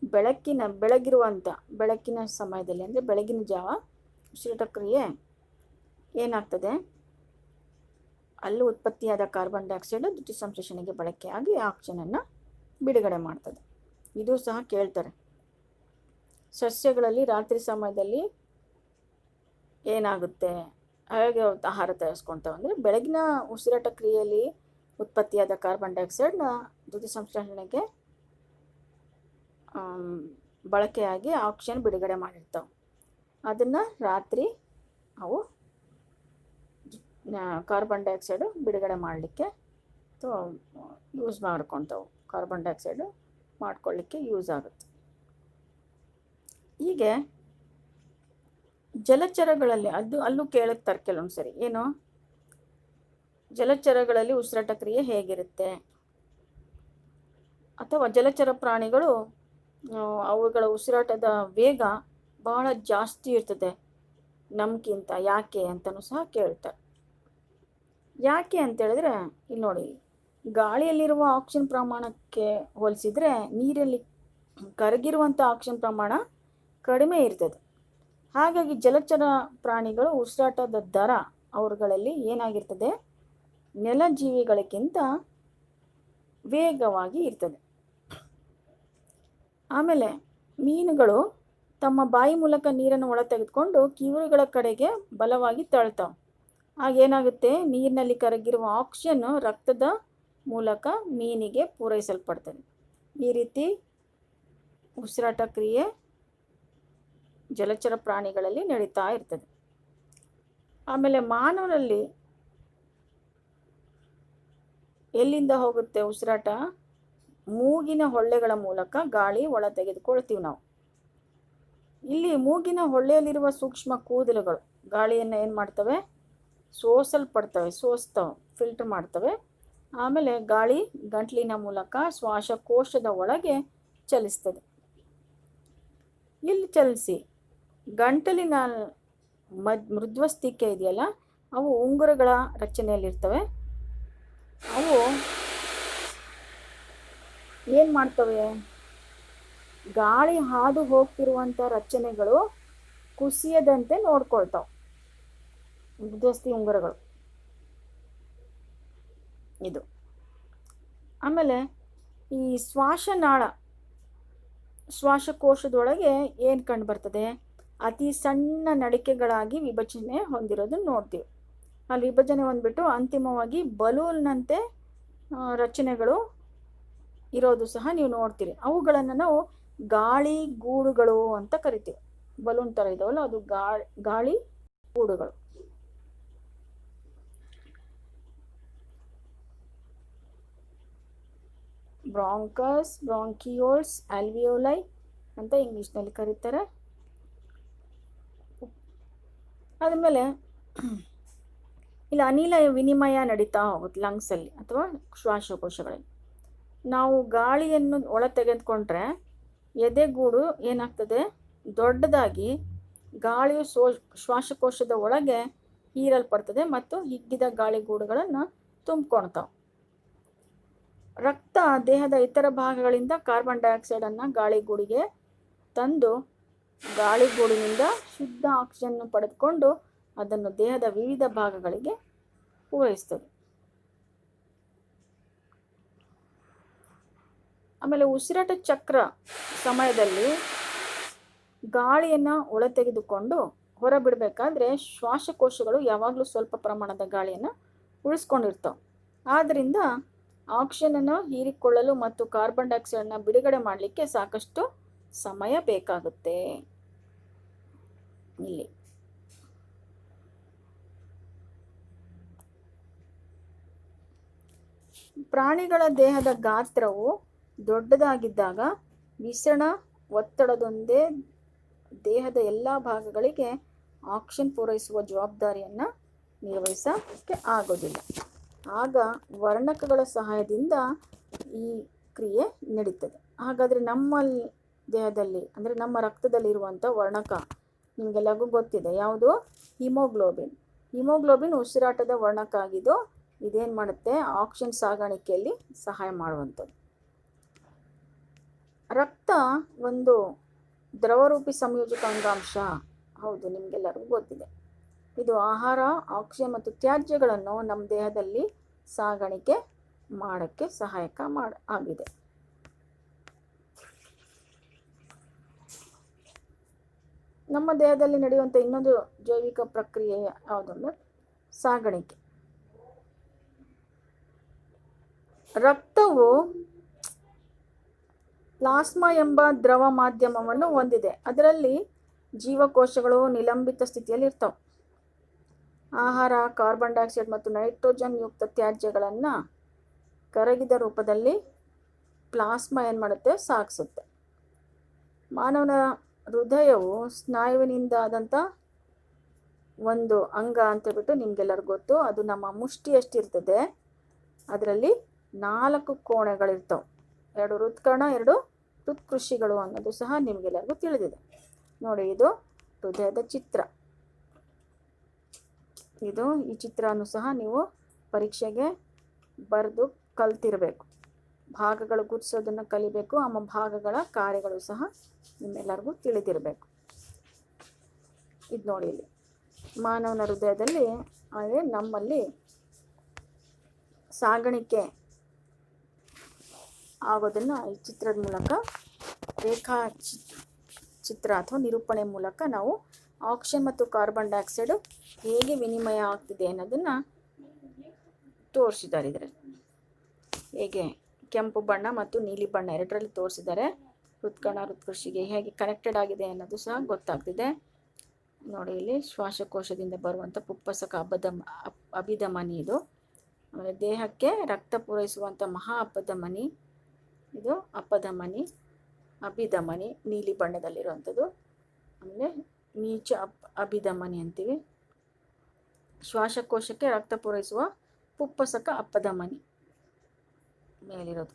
ಬೆಳಗಿನ ಸಮಯದಲ್ಲಿ ಅಂದರೆ ಬೆಳಗಿನ ಜಾವ ಉಸಿರಾಟ ಕ್ರಿಯೆ ಏನಾಗ್ತದೆ, ಅಲ್ಲಿ ಉತ್ಪತ್ತಿಯಾದ ಕಾರ್ಬನ್ ಡೈಆಕ್ಸೈಡ್ ದ್ಯುತಿ ಸಂಶ್ಲೇಷಣೆಗೆ ಬಳಕೆಯಾಗಿ ಆಕ್ಸಿಜನನ್ನು ಬಿಡುಗಡೆ ಮಾಡ್ತದೆ. ಇದು ಸಹ ಕೇಳ್ತಾರೆ. ಸಸ್ಯಗಳಲ್ಲಿ ರಾತ್ರಿ ಸಮಯದಲ್ಲಿ ಏನಾಗುತ್ತೆ, ಹೇಗೆ ಆಹಾರ ತಯಾರಿಸ್ಕೊಳ್ತಾವೆ ಅಂದರೆ ಬೆಳಗಿನ ಉಸಿರಾಟ ಕ್ರಿಯೆಯಲ್ಲಿ ಉತ್ಪತ್ತಿಯಾದ ಕಾರ್ಬನ್ ಡೈಆಕ್ಸೈಡ್ನ ದ್ಯುತಿ ಸಂಶ್ಲೇಷಣೆಗೆ ಬಳಕೆಯಾಗಿ ಆಕ್ಸಿಜನ್ ಬಿಡುಗಡೆ ಮಾಡಿರ್ತಾವೆ. ಅದನ್ನು ರಾತ್ರಿ ಅವು ಕಾರ್ಬನ್ ಡೈಆಕ್ಸೈಡು ಬಿಡುಗಡೆ ಮಾಡಲಿಕ್ಕೆ ಯೂಸ್ ಮಾಡ್ಕೊತಾವೆ. ಕಾರ್ಬನ್ ಡೈಆಕ್ಸೈಡು ಮಾಡ್ಕೊಳ್ಳಿಕ್ಕೆ ಯೂಸ್ ಆಗುತ್ತೆ. ಹೀಗೆ ಜಲಚರಗಳಲ್ಲಿ ಅಲ್ಲೂ ಕೇಳುತ್ತಾರೆ ಕೆಲವೊಂದು ಸರಿ, ಏನು ಜಲಚರಗಳಲ್ಲಿ ಉಸಿರಾಟ ಕ್ರಿಯೆ ಹೇಗಿರುತ್ತೆ, ಅಥವಾ ಜಲಚರ ಪ್ರಾಣಿಗಳು ಅವುಗಳ ಉಸಿರಾಟದ ವೇಗ ಬಹಳ ಜಾಸ್ತಿ ಇರ್ತದೆ ನಮ್ಗಿಂತ, ಯಾಕೆ ಅಂತಲೂ ಸಹ ಕೇಳ್ತಾರೆ. ಯಾಕೆ ಅಂತೇಳಿದ್ರೆ, ಇಲ್ಲಿ ನೋಡಿ, ಗಾಳಿಯಲ್ಲಿರುವ ಆಕ್ಸಿಜನ್ ಪ್ರಮಾಣಕ್ಕೆ ಹೋಲಿಸಿದರೆ ನೀರಲ್ಲಿ ಕರಗಿರುವಂಥ ಆಕ್ಸಿಜನ್ ಪ್ರಮಾಣ ಕಡಿಮೆ ಇರ್ತದೆ. ಹಾಗಾಗಿ ಜಲಚರ ಪ್ರಾಣಿಗಳು ಉಸಿರಾಟದ ದರ ಅವರುಗಳಲ್ಲಿ ಏನಾಗಿರ್ತದೆ, ನೆಲಜೀವಿಗಳಿಗಿಂತ ವೇಗವಾಗಿ ಇರ್ತದೆ. ಆಮೇಲೆ ಮೀನುಗಳು ತಮ್ಮ ಬಾಯಿ ಮೂಲಕ ನೀರನ್ನು ಒಳ ತೆಗೆದುಕೊಂಡು ಕಿವಿಗಳ ಕಡೆಗೆ ಬಲವಾಗಿ ತಳ್ತಾವೆ. ಆಗೇನಾಗುತ್ತೆ, ನೀರಿನಲ್ಲಿ ಕರಗಿರುವ ಆಕ್ಸಿಜನ್ ರಕ್ತದ ಮೂಲಕ ಮೀನಿಗೆ ಪೂರೈಸಲ್ಪಡ್ತದೆ. ಈ ರೀತಿ ಉಸಿರಾಟ ಕ್ರಿಯೆ ಜಲಚರ ಪ್ರಾಣಿಗಳಲ್ಲಿ ನಡೀತಾ ಇರ್ತದೆ. ಆಮೇಲೆ ಮಾನವರಲ್ಲಿ ಎಲ್ಲಿಂದ ಹೋಗುತ್ತೆ ಉಸಿರಾಟ? ಮೂಗಿನ ಹೊಳ್ಳೆಗಳ ಮೂಲಕ ಗಾಳಿ ಒಳ ತೆಗೆದುಕೊಳ್ತೀವಿ ನಾವು. ಇಲ್ಲಿ ಮೂಗಿನ ಹೊಳ್ಳೆಯಲ್ಲಿರುವ ಸೂಕ್ಷ್ಮ ಕೂದಲುಗಳು ಗಾಳಿಯನ್ನು ಏನು ಮಾಡ್ತವೆ, ಸೋಸ್ತಾವೆ, ಫಿಲ್ಟರ್ ಮಾಡ್ತವೆ. ಆಮೇಲೆ ಗಾಳಿ ಗಂಟ್ಲಿನ ಮೂಲಕ ಶ್ವಾಸಕೋಶದ ಒಳಗೆ ಚಲಿಸ್ತದೆ. ಇಲ್ಲಿ ಚಲಿಸಿ ಗಂಟಲಿನ ಮೃದ್ವಸ್ಥಿಕೆ ಇದೆಯಲ್ಲ, ಅವು ಉಂಗುರಗಳ ರಚನೆಯಲ್ಲಿರ್ತವೆ. ಅವು ಏನು ಮಾಡ್ತವೆ, ಗಾಳಿ ಹಾದು ಹೋಗ್ತಿರುವಂಥ ರಚನೆಗಳು ಕುಸಿಯದಂತೆ ನೋಡ್ಕೊಳ್ತಾವೆ, ಮೃದ್ವಸ್ಥಿ ಉಂಗುರಗಳು ಇದು. ಆಮೇಲೆ ಈ ಶ್ವಾಸಕೋಶದೊಳಗೆ ಏನು ಕಂಡು ಬರ್ತದೆ, ಅತಿ ಸಣ್ಣ ನಳಿಕೆಗಳಾಗಿ ವಿಭಜನೆ ಹೊಂದಿರೋದನ್ನು ನೋಡ್ತೀವಿ. ಅಲ್ಲಿ ವಿಭಜನೆ ಹೊಂದ್ಬಿಟ್ಟು ಅಂತಿಮವಾಗಿ ಬಲೂನ್ನಂತೆ ರಚನೆಗಳು ಇರೋದು ಸಹ ನೀವು ನೋಡ್ತೀರಿ. ಅವುಗಳನ್ನು ನಾವು ಗಾಳಿ ಗೂಡುಗಳು ಅಂತ ಕರಿತೀವಿ. ಬಲೂನ್ ಥರ ಇದಾವಲ್ಲ, ಅದು ಗಾಳಿ ಗೂಡುಗಳು. ಬ್ರಾಂಕಸ್, ಬ್ರಾಂಕಿಯೋಲ್ಸ್, ಆಲ್ವಿಯೋಲೈ ಅಂತ ಇಂಗ್ಲೀಷ್ನಲ್ಲಿ ಕರೀತಾರೆ. ಆದಮೇಲೆ ಇಲ್ಲಿ ಅನಿಲ ವಿನಿಮಯ ನಡೀತಾ ಹೋಗುತ್ತೆ ಲಂಗ್ಸಲ್ಲಿ ಅಥವಾ ಶ್ವಾಸಕೋಶಗಳಲ್ಲಿ. ನಾವು ಗಾಳಿಯನ್ನು ಒಳ ತೆಗೆದುಕೊಂಡ್ರೆ ಎದೆಗೂಡು ಏನಾಗ್ತದೆ, ದೊಡ್ಡದಾಗಿ ಗಾಳಿಯು ಶ್ವಾಸಕೋಶದ ಒಳಗೆ ಹೀರಲ್ಪಡ್ತದೆ ಮತ್ತು ಹಿಗ್ಗಿದ ಗಾಳಿಗೂಡುಗಳನ್ನು ತುಂಬಿಕೊಳ್ತಾವೆ. ರಕ್ತ ದೇಹದ ಇತರ ಭಾಗಗಳಿಂದ ಕಾರ್ಬನ್ ಡೈಆಕ್ಸೈಡನ್ನು ಗಾಳಿಗೂಡಿಗೆ ತಂದು ಗಾಳಿಗೂಡಿನಿಂದ ಶುದ್ಧ ಆಕ್ಸಿಜನ್ ಪಡೆದುಕೊಂಡು ಅದನ್ನು ದೇಹದ ವಿವಿಧ ಭಾಗಗಳಿಗೆ ಪೂರೈಸ್ತದೆ. ಆಮೇಲೆ ಉಸಿರಾಟ ಚಕ್ರ ಸಮಯದಲ್ಲಿ ಗಾಳಿಯನ್ನು ಒಳ ತೆಗೆದುಕೊಂಡು ಹೊರಬಿಡಬೇಕಾದ್ರೆ ಶ್ವಾಸಕೋಶಗಳು ಯಾವಾಗಲೂ ಸ್ವಲ್ಪ ಪ್ರಮಾಣದ ಗಾಳಿಯನ್ನು ಉಳಿಸ್ಕೊಂಡಿರ್ತಾವೆ. ಆದ್ದರಿಂದ ಆಕ್ಸಿಜನನ್ನು ಹೀರಿಕೊಳ್ಳಲು ಮತ್ತು ಕಾರ್ಬನ್ ಡೈಆಕ್ಸೈಡನ್ನು ಬಿಡುಗಡೆ ಮಾಡಲಿಕ್ಕೆ ಸಾಕಷ್ಟು ಸಮಯ ಬೇಕಾಗುತ್ತೆ. ಇಲ್ಲಿ ಪ್ರಾಣಿಗಳ ದೇಹದ ಗಾತ್ರವು ದೊಡ್ಡದಾಗಿದ್ದಾಗ ವಿಸರಣ ಒತ್ತಡದೊಂದೇ ದೇಹದ ಎಲ್ಲ ಭಾಗಗಳಿಗೆ ಆಕ್ಸಿಜನ್ ಪೂರೈಸುವ ಜವಾಬ್ದಾರಿಯನ್ನು ನಿರ್ವಹಿಸೋಕ್ಕೆ ಆಗೋದಿಲ್ಲ. ಆಗ ವರ್ಣಕಗಳ ಸಹಾಯದಿಂದ ಈ ಕ್ರಿಯೆ ನಡೀತದೆ. ಹಾಗಾದರೆ ನಮ್ಮ ದೇಹದಲ್ಲಿ ಅಂದರೆ ನಮ್ಮ ರಕ್ತದಲ್ಲಿರುವಂಥ ವರ್ಣಕ ನಿಮಗೆಲ್ಲರಿಗೂ ಗೊತ್ತಿದೆ, ಯಾವುದು? ಹಿಮೋಗ್ಲೋಬಿನ್. ಹಿಮೋಗ್ಲೋಬಿನ್ ಉಸಿರಾಟದ ವರ್ಣಕ ಆಗಿದ್ದು ಇದೇನು ಮಾಡುತ್ತೆ? ಆಕ್ಸಿಜನ್ ಸಾಗಾಣಿಕೆಯಲ್ಲಿ ಸಹಾಯ ಮಾಡುವಂಥದ್ದು. ರಕ್ತ ಒಂದು ದ್ರವರೂಪಿ ಸಂಯೋಜಕ ಅಂಗಾಂಶ. ಹೌದು, ನಿಮಗೆಲ್ಲರಿಗೂ ಗೊತ್ತಿದೆ. ಇದು ಆಹಾರ, ಆಕ್ಸಿಜನ್ ಮತ್ತು ತ್ಯಾಜ್ಯಗಳನ್ನು ನಮ್ಮ ದೇಹದಲ್ಲಿ ಸಾಗಾಣಿಕೆ ಮಾಡೋಕ್ಕೆ ಸಹಾಯಕ ಆಗಿದೆ. ನಮ್ಮ ದೇಹದಲ್ಲಿ ನಡೆಯುವಂಥ ಇನ್ನೊಂದು ಜೈವಿಕ ಪ್ರಕ್ರಿಯೆ ಯಾವುದಂದ್ರೆ ಸಾಗಾಣಿಕೆ. ರಕ್ತವು ಪ್ಲಾಸ್ಮಾ ಎಂಬ ದ್ರವ ಮಾಧ್ಯಮವನ್ನು ಹೊಂದಿದೆ. ಅದರಲ್ಲಿ ಜೀವಕೋಶಗಳು ನಿಲಂಬಿತ ಸ್ಥಿತಿಯಲ್ಲಿ ಇರ್ತವೆ. ಆಹಾರ, ಕಾರ್ಬನ್ ಡೈಆಕ್ಸೈಡ್ ಮತ್ತು ನೈಟ್ರೋಜನ್ ಯುಕ್ತ ತ್ಯಾಜ್ಯಗಳನ್ನು ಕರಗಿದ ರೂಪದಲ್ಲಿ ಪ್ಲಾಸ್ಮಾ ಏನು ಮಾಡುತ್ತೆ? ಸಾಗಿಸುತ್ತೆ. ಮಾನವನ ಹೃದಯವು ಸ್ನಾಯುವಿನಿಂದ ಆದಂಥ ಒಂದು ಅಂಗ ಅಂತೇಳ್ಬಿಟ್ಟು ನಿಮಗೆಲ್ಲರಿಗೂ ಗೊತ್ತು. ಅದು ನಮ್ಮ ಮುಷ್ಟಿ ಎಷ್ಟಿರ್ತದೆ, ಅದರಲ್ಲಿ 4 ಕೋಣೆಗಳಿರ್ತವೆ. 2 ಹೃತ್ಕರ್ಣ, 2 ಹೃತ್ಕೃಷಿಗಳು ಅನ್ನೋದು ಸಹ ನಿಮಗೆಲ್ಲರಿಗೂ ತಿಳಿದಿದೆ. ನೋಡಿ, ಇದು ಹೃದಯದ ಚಿತ್ರ. ಈ ಚಿತ್ರನೂ ಸಹ ನೀವು ಪರೀಕ್ಷೆಗೆ ಬರೆದು ಕಲ್ತಿರಬೇಕು. ಭಾಗಗಳು ಗುರ್ಸೋದನ್ನು ಕಲಿಬೇಕು. ಆಮೇಲೆ ಭಾಗಗಳ ಕಾರ್ಯಗಳು ಸಹ ನಿಮ್ಮೆಲ್ಲರಿಗೂ ತಿಳಿದಿರಬೇಕು. ಇದು ನೋಡಿ, ಇಲ್ಲಿ ಮಾನವನ ಹೃದಯದಲ್ಲಿ ಹಾಗೆ ನಮ್ಮಲ್ಲಿ ಸಾಗಾಣಿಕೆ ಆಗೋದನ್ನು ಈ ಚಿತ್ರದ ಮೂಲಕ, ರೇಖಾ ಚಿತ್ರ ಅಥವಾ ನಿರೂಪಣೆ ಮೂಲಕ ನಾವು ಆಕ್ಸಿಜನ್ ಮತ್ತು ಕಾರ್ಬನ್ ಡೈಆಕ್ಸೈಡ್ ಹೇಗೆ ವಿನಿಮಯ ಆಗ್ತಿದೆ ಅನ್ನೋದನ್ನು ತೋರಿಸಿದ್ದಾರೆ. ಇದರಲ್ಲಿ ಹೇಗೆ ಕೆಂಪು ಬಣ್ಣ ಮತ್ತು ನೀಲಿ ಬಣ್ಣ ಎರಡರಲ್ಲಿ ತೋರಿಸಿದ್ದಾರೆ. ಹೃತ್ಕರ್ಣ, ಹೃತ್ಕೃಷಿಗೆ ಹೇಗೆ ಕನೆಕ್ಟೆಡ್ ಆಗಿದೆ ಅನ್ನೋದು ಸಹ ಗೊತ್ತಾಗ್ತಿದೆ. ನೋಡಿ, ಇಲ್ಲಿ ಶ್ವಾಸಕೋಶದಿಂದ ಬರುವಂಥ ಪುಪ್ಪಸಕ ಅಭಿಧಮನಿ ಇದು. ಆಮೇಲೆ ದೇಹಕ್ಕೆ ರಕ್ತ ಪೂರೈಸುವಂಥ ಮಹಾ ಅಪಧಮನಿ ಇದು ಅಪಧಮನಿ, ಅಭಿಧಮನಿ ನೀಲಿ ಬಣ್ಣದಲ್ಲಿರುವಂಥದ್ದು. ಆಮೇಲೆ ನೀಚ ಅಭಿಧಮನಿ ಅಂತೀವಿ. ಶ್ವಾಸಕೋಶಕ್ಕೆ ರಕ್ತ ಪೂರೈಸುವ ಪುಪ್ಪಸಕ ಅಪಧಮನಿ ಮೇಲಿರೋದು.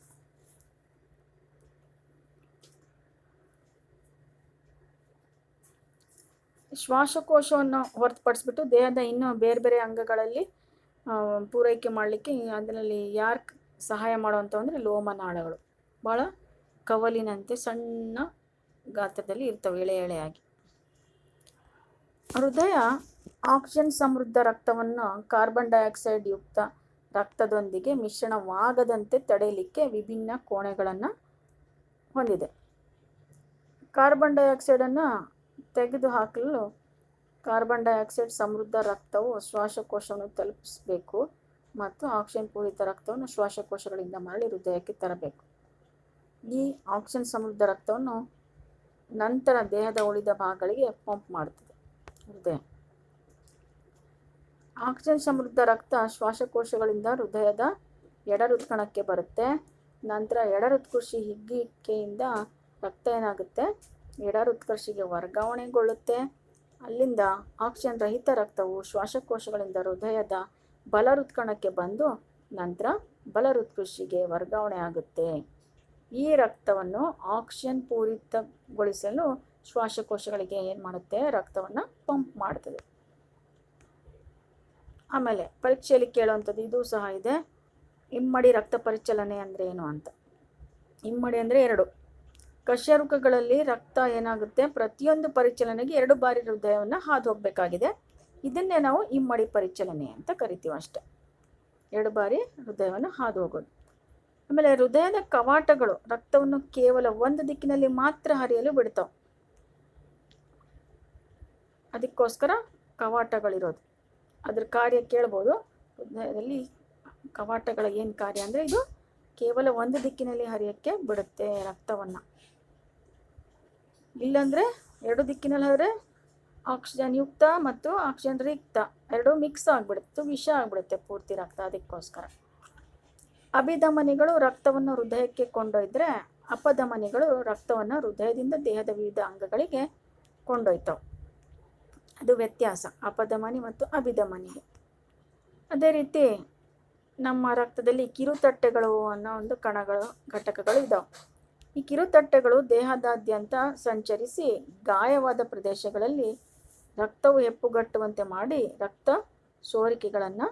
ಶ್ವಾಸಕೋಶವನ್ನು ಹೊರತುಪಡಿಸ್ಬಿಟ್ಟು ದೇಹದ ಇನ್ನೂ ಬೇರೆ ಬೇರೆ ಅಂಗಗಳಲ್ಲಿ ಪೂರೈಕೆ ಮಾಡಲಿಕ್ಕೆ ಅದರಲ್ಲಿ ಯಾರು ಸಹಾಯ ಮಾಡುವಂಥವು ಅಂದರೆ ಲೋಮನಾಳಗಳು. ಭಾಳ ಕವಲಿನಂತೆ ಸಣ್ಣ ಗಾತ್ರದಲ್ಲಿ ಇರ್ತವೆ, ಎಳೆ ಎಳೆಯಾಗಿ. ಹೃದಯ ಆಕ್ಸಿಜನ್ ಸಮೃದ್ಧ ರಕ್ತವನ್ನು ಕಾರ್ಬನ್ ಡೈಆಕ್ಸೈಡ್ ಯುಕ್ತ ರಕ್ತದೊಂದಿಗೆ ಮಿಶ್ರಣವಾಗದಂತೆ ತಡೆಯಲಿಕ್ಕೆ ವಿಭಿನ್ನ ಕೋಣೆಗಳನ್ನು ಹೊಂದಿದೆ. ಕಾರ್ಬನ್ ಡೈಆಕ್ಸೈಡನ್ನು ತೆಗೆದುಹಾಕಲು ಕಾರ್ಬನ್ ಡೈಆಕ್ಸೈಡ್ ಸಮೃದ್ಧ ರಕ್ತವು ಶ್ವಾಸಕೋಶವನ್ನು ತಲುಪಿಸಬೇಕು ಮತ್ತು ಆಕ್ಸಿಜನ್ ಪೂರಿತ ರಕ್ತವನ್ನು ಶ್ವಾಸಕೋಶಗಳಿಂದ ಮರಳಿ ಹೃದಯಕ್ಕೆ ತರಬೇಕು. ಈ ಆಕ್ಸಿಜನ್ ಸಮೃದ್ಧ ರಕ್ತವನ್ನು ನಂತರ ದೇಹದ ಉಳಿದ ಭಾಗಗಳಿಗೆ ಪಂಪ್ ಮಾಡುತ್ತದೆ ಹೃದಯ. ಆಕ್ಸಿಜನ್ ಸಮೃದ್ಧ ರಕ್ತ ಶ್ವಾಸಕೋಶಗಳಿಂದ ಹೃದಯದ ಎಡ ಹೃತ್ಕಣಕ್ಕೆ ಬರುತ್ತೆ. ನಂತರ ಎಡ ಹೃತ್ಕೃಷಿ ಹಿಗ್ಗಿಕೆಯಿಂದ ರಕ್ತ ಏನಾಗುತ್ತೆ? ಎಡ ಹೃತ್ಕರ್ಷಿಗೆ ವರ್ಗಾವಣೆಗೊಳ್ಳುತ್ತೆ. ಅಲ್ಲಿಂದ ಆಕ್ಸಿಜನ್ ರಹಿತ ರಕ್ತವು ಶ್ವಾಸಕೋಶಗಳಿಂದ ಹೃದಯದ ಬಲ ಹೃತ್ಕಣಕ್ಕೆ ಬಂದು ನಂತರ ಬಲ ಹೃತ್ಕೃಷಿಗೆ ವರ್ಗಾವಣೆ ಆಗುತ್ತೆ. ಈ ರಕ್ತವನ್ನು ಆಕ್ಸಿಜನ್ ಪೂರಿತಗೊಳಿಸಲು ಶ್ವಾಸಕೋಶಗಳಿಗೆ ಏನು ಮಾಡುತ್ತೆ? ರಕ್ತವನ್ನು ಪಂಪ್ ಮಾಡ್ತದೆ. ಆಮೇಲೆ ಪರೀಕ್ಷೆಯಲ್ಲಿ ಕೇಳುವಂಥದ್ದು ಇದು ಸಹ ಇದೆ. ಇಮ್ಮಡಿ ರಕ್ತ ಪರಿಚಲನೆ ಅಂದರೆ ಏನು ಅಂತ. ಇಮ್ಮಡಿ ಅಂದರೆ 2 ಕಶೇರುಕಗಳಲ್ಲಿ ರಕ್ತ ಏನಾಗುತ್ತೆ? ಪ್ರತಿಯೊಂದು ಪರಿಚಲನೆಗೆ 2 ಬಾರಿ ಹೃದಯವನ್ನು ಹಾದು ಹೋಗಬೇಕಾಗಿದೆ. ಇದನ್ನೇ ನಾವು ಇಮ್ಮಡಿ ಪರಿಚಲನೆ ಅಂತ ಕರಿತೀವಿ ಅಷ್ಟೆ. 2 ಬಾರಿ ಹೃದಯವನ್ನು ಹಾದು ಹೋಗೋದು. ಆಮೇಲೆ ಹೃದಯದ ಕವಾಟಗಳು ರಕ್ತವನ್ನು ಕೇವಲ ಒಂದು ದಿಕ್ಕಿನಲ್ಲಿ ಮಾತ್ರ ಹರಿಯಲು ಬಿಡ್ತಾವೆ. ಅದಕ್ಕೋಸ್ಕರ ಕವಾಟಗಳಿರೋದು. ಅದ್ರ ಕಾರ್ಯ ಕೇಳ್ಬೋದು. ಹೃದಯದಲ್ಲಿ ಕವಾಟಗಳ ಏನು ಕಾರ್ಯ ಅಂದರೆ ಇದು ಕೇವಲ ಒಂದು ದಿಕ್ಕಿನಲ್ಲಿ ಹರಿಯೋಕ್ಕೆ ಬಿಡುತ್ತೆ ರಕ್ತವನ್ನು. ಇಲ್ಲಾಂದರೆ ಎರಡು ದಿಕ್ಕಿನಲ್ಲಿ ಹೋದರೆ ಆಕ್ಸಿಜನ್ ಯುಕ್ತ ಮತ್ತು ಆಕ್ಸಿಜನ್ ರಿಕ್ತ ಎರಡೂ ಮಿಕ್ಸ್ ಆಗಿಬಿಡುತ್ತೆ, ವಿಷ ಆಗಿಬಿಡುತ್ತೆ ಪೂರ್ತಿ ರಕ್ತ. ಅದಕ್ಕೋಸ್ಕರ ಅಭಿಧಮನಿಗಳು ರಕ್ತವನ್ನು ಹೃದಯಕ್ಕೆ ಕೊಂಡೊಯ್ದರೆ ಅಪಧಮನಿಗಳು ರಕ್ತವನ್ನು ಹೃದಯದಿಂದ ದೇಹದ ವಿವಿಧ ಅಂಗಗಳಿಗೆ ಕೊಂಡೊಯ್ತವೆ. ಅದು ವ್ಯತ್ಯಾಸ ಅಪಧಮನಿ ಮತ್ತು ಅಭಿಧಮನಿಗೆ. ಅದೇ ರೀತಿ ನಮ್ಮ ರಕ್ತದಲ್ಲಿ ಕಿರುತಟ್ಟೆಗಳು ಅನ್ನೋ ಒಂದು ಘಟಕಗಳು ಇದ್ದಾವೆ. ಈ ಕಿರುತಟ್ಟೆಗಳು ದೇಹದಾದ್ಯಂತ ಸಂಚರಿಸಿ ಗಾಯವಾದ ಪ್ರದೇಶಗಳಲ್ಲಿ ರಕ್ತವು ಹೆಪ್ಪುಗಟ್ಟುವಂತೆ ಮಾಡಿ ರಕ್ತ ಸೋರಿಕೆಗಳನ್ನು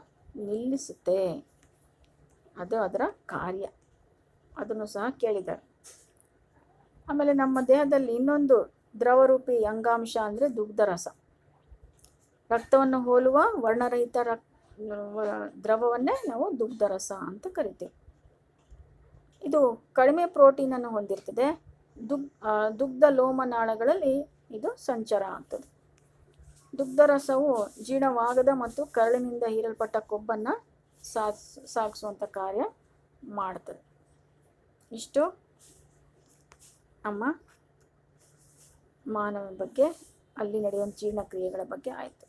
ನಿಲ್ಲಿಸುತ್ತೆ. ಅದು ಅದರ ಕಾರ್ಯ. ಅದನ್ನು ಸಹ ಕೇಳಿದ್ದಾರೆ. ಆಮೇಲೆ ನಮ್ಮ ದೇಹದಲ್ಲಿ ಇನ್ನೊಂದು ದ್ರವರೂಪಿ ಅಂಗಾಂಶ ಅಂದರೆ ದುಗ್ಧರಸ. ರಕ್ತವನ್ನು ಹೋಲುವ ವರ್ಣರಹಿತ ದ್ರವವನ್ನೇ ನಾವು ದುಗ್ಧರಸ ಅಂತ ಕರಿತೀವಿ. ಇದು ಕಡಿಮೆ ಪ್ರೋಟೀನನ್ನು ಹೊಂದಿರ್ತದೆ. ದುಗ್ಧ ಲೋಮನಾಳಗಳಲ್ಲಿ ಇದು ಸಂಚಾರ ಆಗ್ತದೆ. ದುಗ್ಧರಸವು ಜೀರ್ಣವಾಗದ ಮತ್ತು ಕರಳಿನಿಂದ ಹೀರಲ್ಪಟ್ಟ ಕೊಬ್ಬನ್ನು ಸಾಗಿಸುವಂಥ ಕಾರ್ಯ ಮಾಡ್ತದೆ. ಇಷ್ಟು ನಮ್ಮ ಮಾನವ ಬಗ್ಗೆ, ಅಲ್ಲಿ ನಡೆಯುವಂಥ ಜೀರ್ಣಕ್ರಿಯೆಗಳ ಬಗ್ಗೆ ಆಯಿತು.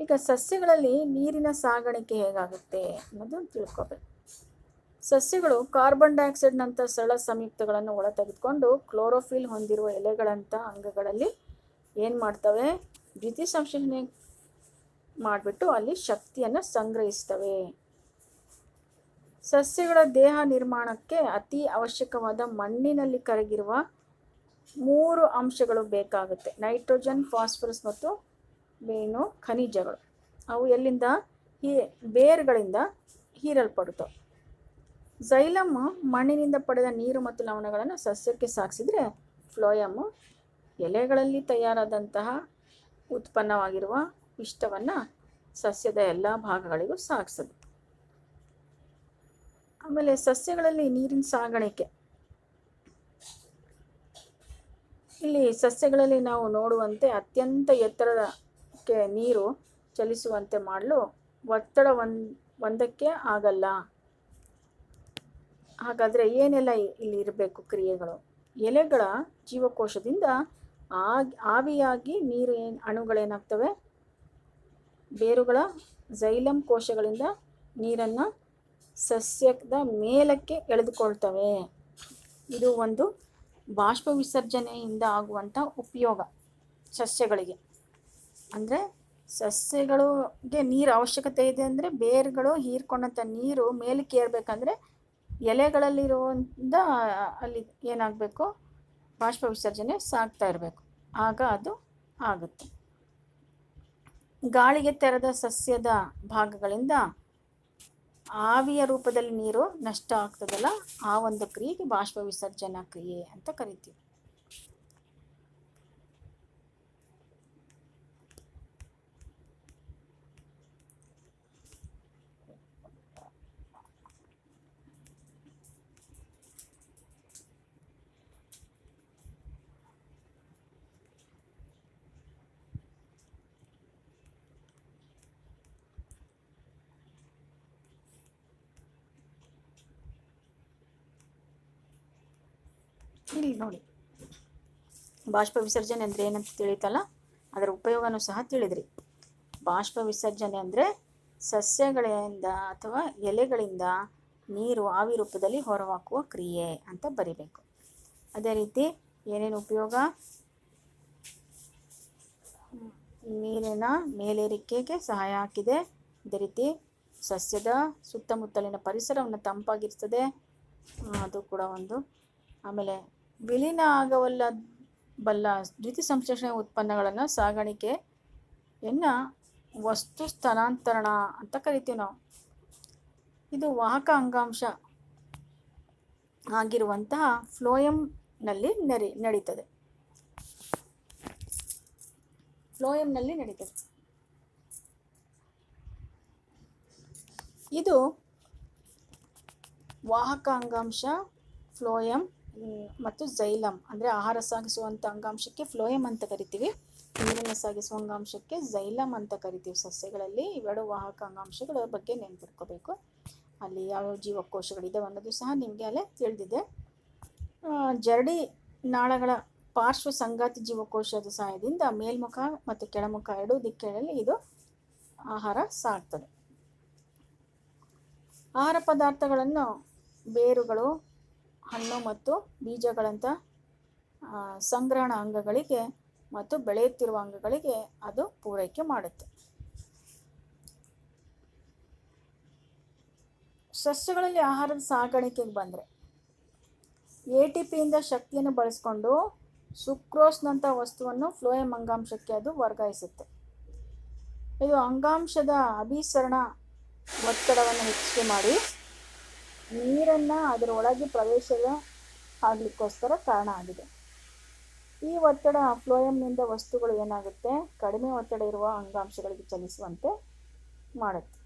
ಈಗ ಸಸ್ಯಗಳಲ್ಲಿ ನೀರಿನ ಸಾಗಾಣಿಕೆ ಹೇಗಾಗುತ್ತೆ ಅನ್ನೋದು ತಿಳ್ಕೊಬೇಕು. ಸಸ್ಯಗಳು ಕಾರ್ಬನ್ ಡೈಆಕ್ಸೈಡ್ನಂಥ ಸರಳ ಸಂಯುಕ್ತಗಳನ್ನು ಒಳ ತೆಗೆದುಕೊಂಡು ಕ್ಲೋರೋಫಿಲ್ ಹೊಂದಿರುವ ಎಲೆಗಳಂಥ ಅಂಗಗಳಲ್ಲಿ ಏನು ಮಾಡ್ತವೆ, ದ್ಯುತಿಸಂಶ್ಲೇಷಣೆ ಮಾಡಿಬಿಟ್ಟು ಅಲ್ಲಿ ಶಕ್ತಿಯನ್ನು ಸಂಗ್ರಹಿಸ್ತವೆ. ಸಸ್ಯಗಳ ದೇಹ ನಿರ್ಮಾಣಕ್ಕೆ ಅತಿ ಅವಶ್ಯಕವಾದ ಮಣ್ಣಿನಲ್ಲಿ ಕರಗಿರುವ 3 ಅಂಶಗಳು ಬೇಕಾಗುತ್ತೆ. ನೈಟ್ರೋಜನ್, ಫಾಸ್ಫರಸ್ ಮತ್ತು ಖನಿಜಗಳು. ಅವು ಎಲ್ಲಿಂದ? ಬೇರುಗಳಿಂದ ಹೀರಲ್ಪಡುತ್ತವೆ. ಝೈಲಮ್ ಮಣ್ಣಿನಿಂದ ಪಡೆದ ನೀರು ಮತ್ತು ಲವಣಗಳನ್ನು ಸಸ್ಯಕ್ಕೆ ಸಾಗಿಸಿದರೆ ಫ್ಲೋಯಮ್ ಎಲೆಗಳಲ್ಲಿ ತಯಾರಾದಂತಹ ಉತ್ಪನ್ನವಾಗಿರುವ ಪಿಷ್ಟವನ್ನು ಸಸ್ಯದ ಎಲ್ಲ ಭಾಗಗಳಿಗೂ ಸಾಗಿಸೋದು. ಆಮೇಲೆ ಸಸ್ಯಗಳಲ್ಲಿ ನೀರಿನ ಸಾಗಾಣಿಕೆ, ಇಲ್ಲಿ ಸಸ್ಯಗಳಲ್ಲಿ ನಾವು ನೋಡುವಂತೆ ಅತ್ಯಂತ ಎತ್ತರಕ್ಕೆ ನೀರು ಚಲಿಸುವಂತೆ ಮಾಡಲು ಒತ್ತಡ ಒಂದಕ್ಕೆ ಆಗಲ್ಲ. ಹಾಗಾದರೆ ಏನೆಲ್ಲ ಇಲ್ಲಿ ಇರಬೇಕು ಕ್ರಿಯೆಗಳು? ಎಲೆಗಳ ಜೀವಕೋಶದಿಂದ ಆವಿಯಾಗಿ ನೀರು ಅಣುಗಳೇನಾಗ್ತವೆ, ಬೇರುಗಳ ಝೈಲಮ್ ಕೋಶಗಳಿಂದ ನೀರನ್ನು ಸಸ್ಯದ ಮೇಲಕ್ಕೆ ಎಳೆದುಕೊಳ್ತವೆ. ಇದು ಒಂದು ಬಾಷ್ಪ ವಿಸರ್ಜನೆಯಿಂದ ಆಗುವಂಥ ಉಪಯೋಗ ಸಸ್ಯಗಳಿಗೆ. ಅಂದರೆ ಸಸ್ಯಗಳಿಗೆ ನೀರು ಅವಶ್ಯಕತೆ ಇದೆ ಅಂದರೆ ಬೇರುಗಳು ಹೀರ್ಕೊಂಡಂಥ ನೀರು ಮೇಲಕ್ಕೆ ಏರಬೇಕಂದ್ರೆ ಎಲೆಗಳಲ್ಲಿರುವಂಥ ಅಲ್ಲಿ ಏನಾಗಬೇಕು, ಬಾಷ್ಪ ವಿಸರ್ಜನೆ ಸಾಗ್ತಾ ಇರಬೇಕು. ಆಗ ಅದು ಆಗುತ್ತೆ. ಗಾಳಿಗೆ ತೆರೆದ ಸಸ್ಯದ ಭಾಗಗಳಿಂದ ಆವಿಯ ರೂಪದಲ್ಲಿ ನೀರು ನಷ್ಟ ಆಗ್ತದಲ್ಲ, ಆ ಒಂದು ಕ್ರಿಯೆಗೆ ಬಾಷ್ಪ ವಿಸರ್ಜನಾ ಕ್ರಿಯೆ ಅಂತ ಕರಿತೀವಿ. ಇಲ್ಲಿ ನೋಡಿ, ಬಾಷ್ಪ ವಿಸರ್ಜನೆ ಅಂದರೆ ಏನಂತ ತಿಳಿತಲ್ಲ, ಅದರ ಉಪಯೋಗನೂ ಸಹ ತಿಳಿದ್ರಿ. ಬಾಷ್ಪ ವಿಸರ್ಜನೆ ಅಂದರೆ ಸಸ್ಯಗಳಿಂದ ಅಥವಾ ಎಲೆಗಳಿಂದ ನೀರು ಆವಿ ರೂಪದಲ್ಲಿ ಹೊರಹಾಕುವ ಕ್ರಿಯೆ ಅಂತ ಬರಿಬೇಕು. ಅದೇ ರೀತಿ ಏನೇನು ಉಪಯೋಗ? ನೀರಿನ ಮೇಲೇರಿಕೆಗೆ ಸಹಾಯ ಹಾಕಿದೆ. ಅದೇ ರೀತಿ ಸಸ್ಯದ ಸುತ್ತಮುತ್ತಲಿನ ಪರಿಸರವನ್ನು ತಂಪಾಗಿರ್ತದೆ, ಅದು ಕೂಡ ಒಂದು. ಆಮೇಲೆ ವಿಲೀನ ಆಗಬಲ್ಲ ದ್ಯುತಿ ಸಂಶ್ಲೇಷಣೆ ಉತ್ಪನ್ನಗಳನ್ನು ಸಾಗಾಣಿಕೆಯನ್ನು ವಸ್ತು ಸ್ಥಾನಾಂತರಣ ಅಂತ ಕರಿತೀವಿ ನಾವು. ಇದು ವಾಹಕ ಅಂಗಾಂಶ ಆಗಿರುವಂತಹ ಫ್ಲೋಯಂನಲ್ಲಿ ನಡೀತದೆ. ಇದು ವಾಹಕ ಅಂಗಾಂಶ ಫ್ಲೋಯಂ ಮತ್ತು ಝೈಲಮ್ ಅಂದರೆ ಆಹಾರ ಸಾಗಿಸುವಂಥ ಅಂಗಾಂಶಕ್ಕೆ ಫ್ಲೋಯಮ್ ಅಂತ ಕರಿತೀವಿ, ನೀರನ್ನು ಸಾಗಿಸುವ ಅಂಗಾಂಶಕ್ಕೆ ಝೈಲಮ್ ಅಂತ ಕರಿತೀವಿ. ಸಸ್ಯಗಳಲ್ಲಿ ಇವೆರಡು ವಾಹಕ ಅಂಗಾಂಶಗಳ ಬಗ್ಗೆ ನೆನ್ಪಿಟ್ಕೋಬೇಕು. ಅಲ್ಲಿ ಯಾವ್ಯಾವ ಜೀವಕೋಶಗಳಿದ್ದಾವೆ ಅನ್ನೋದು ಸಹ ನಿಮಗೆ ಅಲ್ಲೇ ತಿಳಿದಿದೆ. ಜರಡಿ ನಾಳಗಳ ಪಾರ್ಶ್ವ ಸಂಗಾತಿ ಜೀವಕೋಶದ ಸಹಾಯದಿಂದ ಮೇಲ್ಮುಖ ಮತ್ತು ಕೆಳಮುಖ ಎರಡೂ ದಿಕ್ಕುಗಳಲ್ಲಿ ಇದು ಆಹಾರ ಸಾಗ್ತದೆ. ಆಹಾರ ಪದಾರ್ಥಗಳನ್ನು ಬೇರುಗಳು, ಹಣ್ಣು ಮತ್ತು ಬೀಜಗಳಂಥ ಸಂಗ್ರಹಣ ಅಂಗಗಳಿಗೆ ಮತ್ತು ಬೆಳೆಯುತ್ತಿರುವ ಅಂಗಗಳಿಗೆ ಅದು ಪೂರೈಕೆ ಮಾಡುತ್ತೆ. ಸಸ್ಯಗಳಲ್ಲಿ ಆಹಾರದ ಸಾಗಾಣಿಕೆಗೆ ಬಂದರೆ ATPಯಿಂದ ಶಕ್ತಿಯನ್ನು ಬಳಸಿಕೊಂಡು ಸುಕ್ರೋಸ್ನಂಥ ವಸ್ತುವನ್ನು ಫ್ಲೋಯಮ್ ಅಂಗಾಂಶಕ್ಕೆ ಅದು ವರ್ಗಾಯಿಸುತ್ತೆ. ಇದು ಅಂಗಾಂಶದ ಅಭಿಸರಣ ಒತ್ತಡವನ್ನು ಹೆಚ್ಚಿಗೆ ಮಾಡಿ ನೀರನ್ನು ಅದರ ಒಳಗೆ ಪ್ರವೇಶದ ಆಗಲಿಕ್ಕೋಸ್ಕರ ಕಾರಣ ಆಗಿದೆ. ಈ ಒತ್ತಡ ಫ್ಲೋಯಮ್ನಿಂದ ವಸ್ತುಗಳು ಏನಾಗುತ್ತೆ, ಕಡಿಮೆ ಒತ್ತಡ ಇರುವ ಅಂಗಾಂಶಗಳಿಗೆ ಚಲಿಸುವಂತೆ ಮಾಡುತ್ತೆ.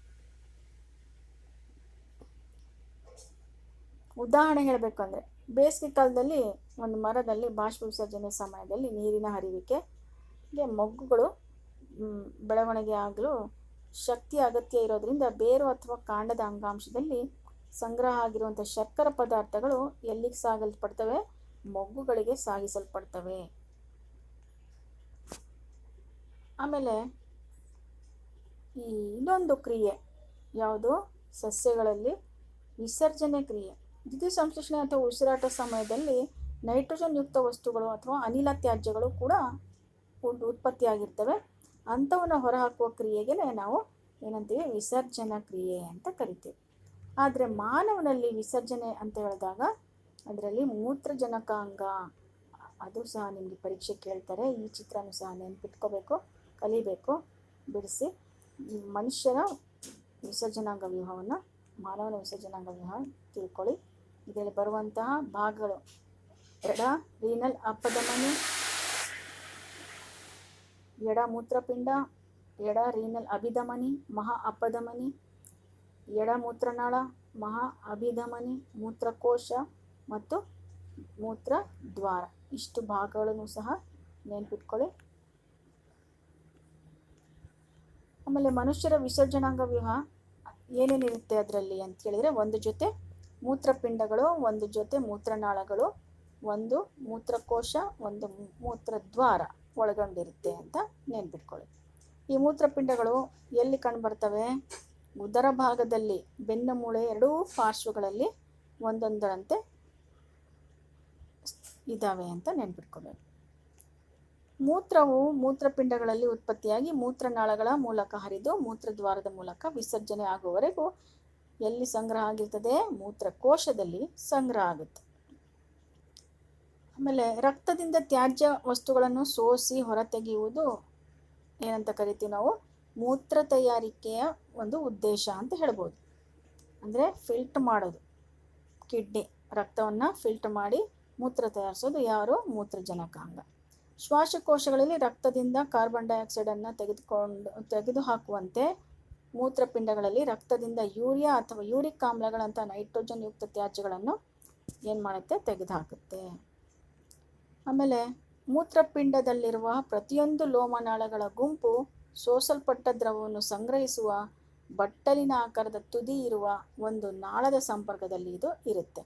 ಉದಾಹರಣೆ ಹೇಳಬೇಕಂದ್ರೆ, ಬೇಸಿಗೆ ಕಾಲದಲ್ಲಿ ಒಂದು ಮರದಲ್ಲಿ ಬಾಷ್ಪ ವಿಸರ್ಜನೆ ಸಮಯದಲ್ಲಿ ನೀರಿನ ಹರಿವಿಕೆಗೆ ಮೊಗ್ಗುಗಳು ಬೆಳವಣಿಗೆ ಆಗಲು ಶಕ್ತಿ ಅಗತ್ಯ ಇರೋದ್ರಿಂದ ಬೇರು ಅಥವಾ ಕಾಂಡದ ಅಂಗಾಂಶದಲ್ಲಿ ಸಂಗ್ರಹ ಆಗಿರುವಂಥ ಶರ್ಕರ ಪದಾರ್ಥಗಳು ಎಲ್ಲಿಗೆ ಸಾಗಿಸಲ್ಪಡ್ತವೆ, ಮೊಗ್ಗುಗಳಿಗೆ ಸಾಗಿಸಲ್ಪಡ್ತವೆ. ಆಮೇಲೆ ಇನ್ನೊಂದು ಕ್ರಿಯೆ ಯಾವುದು, ಸಸ್ಯಗಳಲ್ಲಿ ವಿಸರ್ಜನೆ ಕ್ರಿಯೆ. ದ್ಯುತಿ ಸಂಶ್ಲೇಷಣೆ ಅಥವಾ ಉಸಿರಾಟ ಸಮಯದಲ್ಲಿ ನೈಟ್ರೋಜನ್ ಯುಕ್ತ ವಸ್ತುಗಳು ಅಥವಾ ಅನಿಲ ತ್ಯಾಜ್ಯಗಳು ಕೂಡ ಉತ್ಪತ್ತಿಯಾಗಿರ್ತವೆ. ಅಂಥವನ್ನು ಹೊರಹಾಕುವ ಕ್ರಿಯೆಗೆ ನಾವು ಏನಂತೀವಿ, ವಿಸರ್ಜನಾ ಕ್ರಿಯೆ ಅಂತ ಕರಿತೀವಿ. ಆದರೆ ಮಾನವನಲ್ಲಿ ವಿಸರ್ಜನೆ ಅಂತ ಹೇಳಿದಾಗ ಅದರಲ್ಲಿ ಮೂತ್ರಜನಕಾಂಗ, ಅದು ಸಹ ನಿಮಗೆ ಪರೀಕ್ಷೆ ಕೇಳ್ತಾರೆ. ಈ ಚಿತ್ರನೂ ಸಹ ನೆನಪಿಟ್ಕೋಬೇಕು, ಕಲಿಬೇಕು, ಬಿಡಿಸಿ. ಮನುಷ್ಯನ ವಿಸರ್ಜನಾಂಗ ವ್ಯೂಹವನ್ನು, ಮಾನವನ ವಿಸರ್ಜನಾಂಗ ವ್ಯೂಹ ತಿಳ್ಕೊಳ್ಳಿ. ಇದರಲ್ಲಿ ಬರುವಂತಹ ಭಾಗಗಳು: ಎಡ ರೀನಲ್ ಅಪಧಮನಿ, ಎಡ ಮೂತ್ರಪಿಂಡ, ಎಡ ರೀನಲ್ ಅಭಿಧಮನಿ, ಮಹಾ ಅಪಧಮನಿ, ಎಡ ಮೂತ್ರನಾಳ, ಮಹಾ ಅಭಿಧಮನಿ, ಮೂತ್ರಕೋಶ ಮತ್ತು ಮೂತ್ರದ್ವಾರ. ಇಷ್ಟು ಭಾಗಗಳನ್ನು ಸಹ ನೆನಪಿಟ್ಕೊಳ್ಳಿ. ಆಮೇಲೆ ಮನುಷ್ಯರ ವಿಸರ್ಜನಾಂಗ ವ್ಯೂಹ ಏನೇನಿರುತ್ತೆ ಅದರಲ್ಲಿ ಅಂತ ಹೇಳಿದರೆ, ಒಂದು ಜೊತೆ ಮೂತ್ರಪಿಂಡಗಳು, ಒಂದು ಜೊತೆ ಮೂತ್ರನಾಳಗಳು, ಒಂದು ಮೂತ್ರಕೋಶ, ಒಂದು ಮೂತ್ರದ್ವಾರ ಒಳಗೊಂಡಿರುತ್ತೆ ಅಂತ ನೆನ್ಪಿಟ್ಕೊಳ್ಳಿ. ಈ ಮೂತ್ರಪಿಂಡಗಳು ಎಲ್ಲಿ ಕಂಡುಬರ್ತವೆ, ಉದರ ಭಾಗದಲ್ಲಿ, ಬೆನ್ನು ಮೂಳೆ ಎರಡೂ ಪಾರ್ಶ್ವಗಳಲ್ಲಿ ಒಂದೊಂದರಂತೆ ಇದ್ದಾವೆ ಅಂತ ನೆನ್ಪಿಟ್ಕೋಬೇಕು. ಮೂತ್ರವು ಮೂತ್ರಪಿಂಡಗಳಲ್ಲಿ ಉತ್ಪತ್ತಿಯಾಗಿ ಮೂತ್ರನಾಳಗಳ ಮೂಲಕ ಹರಿದು ಮೂತ್ರದ್ವಾರದ ಮೂಲಕ ವಿಸರ್ಜನೆ ಆಗುವವರೆಗೂ ಎಲ್ಲಿ ಸಂಗ್ರಹ ಆಗಿರ್ತದೆ, ಮೂತ್ರಕೋಶದಲ್ಲಿ ಸಂಗ್ರಹ ಆಗುತ್ತೆ. ಆಮೇಲೆ ರಕ್ತದಿಂದ ತ್ಯಾಜ್ಯ ವಸ್ತುಗಳನ್ನು ಸೋಸಿ ಹೊರತೆಗೆಯುವುದು ಏನಂತ ಕರಿತೀವಿ ನಾವು, ಮೂತ್ರ ತಯಾರಿಕೆಯ ಒಂದು ಉದ್ದೇಶ ಅಂತ ಹೇಳ್ಬೋದು. ಅಂದರೆ ಫಿಲ್ಟರ್ ಮಾಡೋದು, ಕಿಡ್ನಿ ರಕ್ತವನ್ನು ಫಿಲ್ಟರ್ ಮಾಡಿ ಮೂತ್ರ ತಯಾರಿಸೋದು ಯಾರು, ಮೂತ್ರಜನಕಾಂಗ. ಶ್ವಾಸಕೋಶಗಳಲ್ಲಿ ರಕ್ತದಿಂದ ಕಾರ್ಬನ್ ಡೈಆಕ್ಸೈಡನ್ನು ತೆಗೆದುಹಾಕುವಂತೆ ಮೂತ್ರಪಿಂಡಗಳಲ್ಲಿ ರಕ್ತದಿಂದ ಯೂರಿಯಾ ಅಥವಾ ಯೂರಿಕ್ ಆಮ್ಲಗಳಂಥ ನೈಟ್ರೋಜನ್ ಯುಕ್ತ ತ್ಯಾಜ್ಯಗಳನ್ನು ಏನು ಮಾಡುತ್ತೆ, ತೆಗೆದುಹಾಕುತ್ತೆ. ಆಮೇಲೆ ಮೂತ್ರಪಿಂಡದಲ್ಲಿರುವ ಪ್ರತಿಯೊಂದು ಲೋಮನಾಳಗಳ ಗುಂಪು ಸೋಸಲ್ಪಟ್ಟ ದ್ರವವನ್ನು ಸಂಗ್ರಹಿಸುವ ಬಟ್ಟಲಿನ ಆಕಾರದ ತುದಿ ಇರುವ ಒಂದು ನಾಳದ ಸಂಪರ್ಕದಲ್ಲಿ ಇದು ಇರುತ್ತೆ.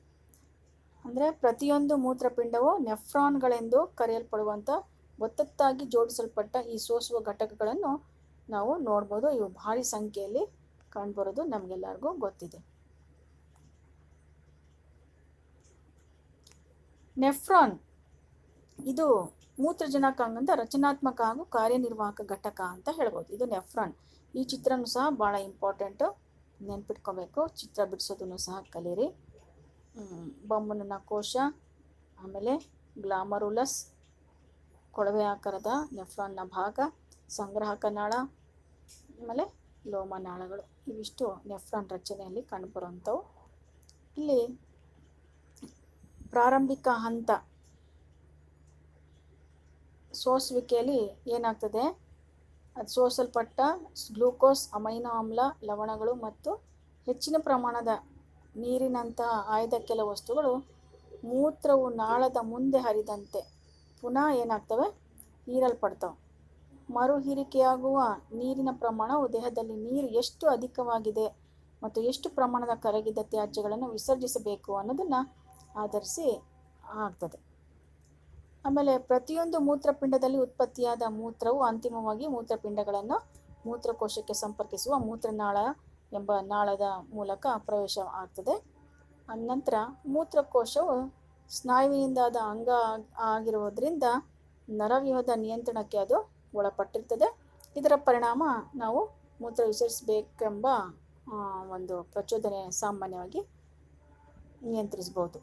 ಅಂದರೆ ಪ್ರತಿಯೊಂದು ಮೂತ್ರಪಿಂಡವು ನೆಫ್ರಾನ್ಗಳೆಂದು ಕರೆಯಲ್ಪಡುವಂಥ ಒತ್ತೊತ್ತಾಗಿ ಜೋಡಿಸಲ್ಪಟ್ಟ ಈ ಸೋಸುವ ಘಟಕಗಳನ್ನು ನಾವು ನೋಡ್ಬೋದು. ಇವು ಭಾರಿ ಸಂಖ್ಯೆಯಲ್ಲಿ ಕಂಡುಬರೋದು ನಮಗೆಲ್ಲರಿಗೂ ಗೊತ್ತಿದೆ. ನೆಫ್ರಾನ್ ಇದು ಮೂತ್ರಜನಕಾಂಗದ ರಚನಾತ್ಮಕ ಹಾಗೂ ಕಾರ್ಯನಿರ್ವಾಹಕ ಘಟಕ ಅಂತ ಹೇಳ್ಬೋದು. ಇದು ನೆಫ್ರಾನ್. ಈ ಚಿತ್ರನೂ ಸಹ ಭಾಳ ಇಂಪಾರ್ಟೆಂಟು, ನೆನ್ಪಿಟ್ಕೋಬೇಕು. ಚಿತ್ರ ಬಿಡಿಸೋದನ್ನು ಸಹ ಕಲೀರಿ. ಬೊಮ್ಮನ ಕೋಶ, ಆಮೇಲೆ ಗ್ಲಾಮರುಲಸ್ ಕೊಳವೆ ಆಕಾರದ ನೆಫ್ರಾನ್ನ ಭಾಗ, ಸಂಗ್ರಾಹಕ ನಾಳ, ಆಮೇಲೆ ಲೋಮನಾಳಗಳು. ಇವಿಷ್ಟು ನೆಫ್ರಾನ್ ರಚನೆಯಲ್ಲಿ ಕಂಡುಬರುವಂಥವು. ಇಲ್ಲಿ ಪ್ರಾರಂಭಿಕ ಹಂತ ಸೋಸುವಿಕೆಯಲ್ಲಿ ಏನಾಗ್ತದೆ, ಅದು ಸೋಸಲ್ಪಟ್ಟ ಗ್ಲೂಕೋಸ್, ಅಮೈನೋ ಆಮ್ಲ, ಲವಣಗಳು ಮತ್ತು ಹೆಚ್ಚಿನ ಪ್ರಮಾಣದ ನೀರಿನಂತಹ ಆಯ್ದ ಕೆಲ ವಸ್ತುಗಳು ಮೂತ್ರವು ನಾಳದ ಮುಂದೆ ಹರಿದಂತೆ ಪುನಃ ಏನಾಗ್ತವೆ, ಹೀರಲ್ಪಡ್ತವೆ. ಮರು ಹೀರಿಕೆಯಾಗುವ ನೀರಿನ ಪ್ರಮಾಣವು ದೇಹದಲ್ಲಿ ನೀರು ಎಷ್ಟು ಅಧಿಕವಾಗಿದೆ ಮತ್ತು ಎಷ್ಟು ಪ್ರಮಾಣದ ಕರಗಿದ ತ್ಯಾಜ್ಯಗಳನ್ನು ವಿಸರ್ಜಿಸಬೇಕು ಅನ್ನೋದನ್ನು ಆಧರಿಸಿ ಆಗ್ತದೆ. ಆಮೇಲೆ ಪ್ರತಿಯೊಂದು ಮೂತ್ರಪಿಂಡದಲ್ಲಿ ಉತ್ಪತ್ತಿಯಾದ ಮೂತ್ರವು ಅಂತಿಮವಾಗಿ ಮೂತ್ರಪಿಂಡಗಳನ್ನು ಮೂತ್ರಕೋಶಕ್ಕೆ ಸಂಪರ್ಕಿಸುವ ಮೂತ್ರನಾಳ ಎಂಬ ನಾಳದ ಮೂಲಕ ಪ್ರವೇಶ ಆಗ್ತದೆ. ಅನಂತರ ಮೂತ್ರಕೋಶವು ಸ್ನಾಯುವಿನಿಂದಾದ ಅಂಗ ಆಗಿರುವುದರಿಂದ ನರವ್ಯೂಹದ ನಿಯಂತ್ರಣಕ್ಕೆ ಅದು ಒಳಪಟ್ಟಿರ್ತದೆ. ಇದರ ಪರಿಣಾಮ ನಾವು ಮೂತ್ರ ವಿಸರ್ಜಿಸಬೇಕೆಂಬ ಒಂದು ಪ್ರಚೋದನೆ ಸಾಮಾನ್ಯವಾಗಿ ನಿಯಂತ್ರಿಸ್ಬೋದು.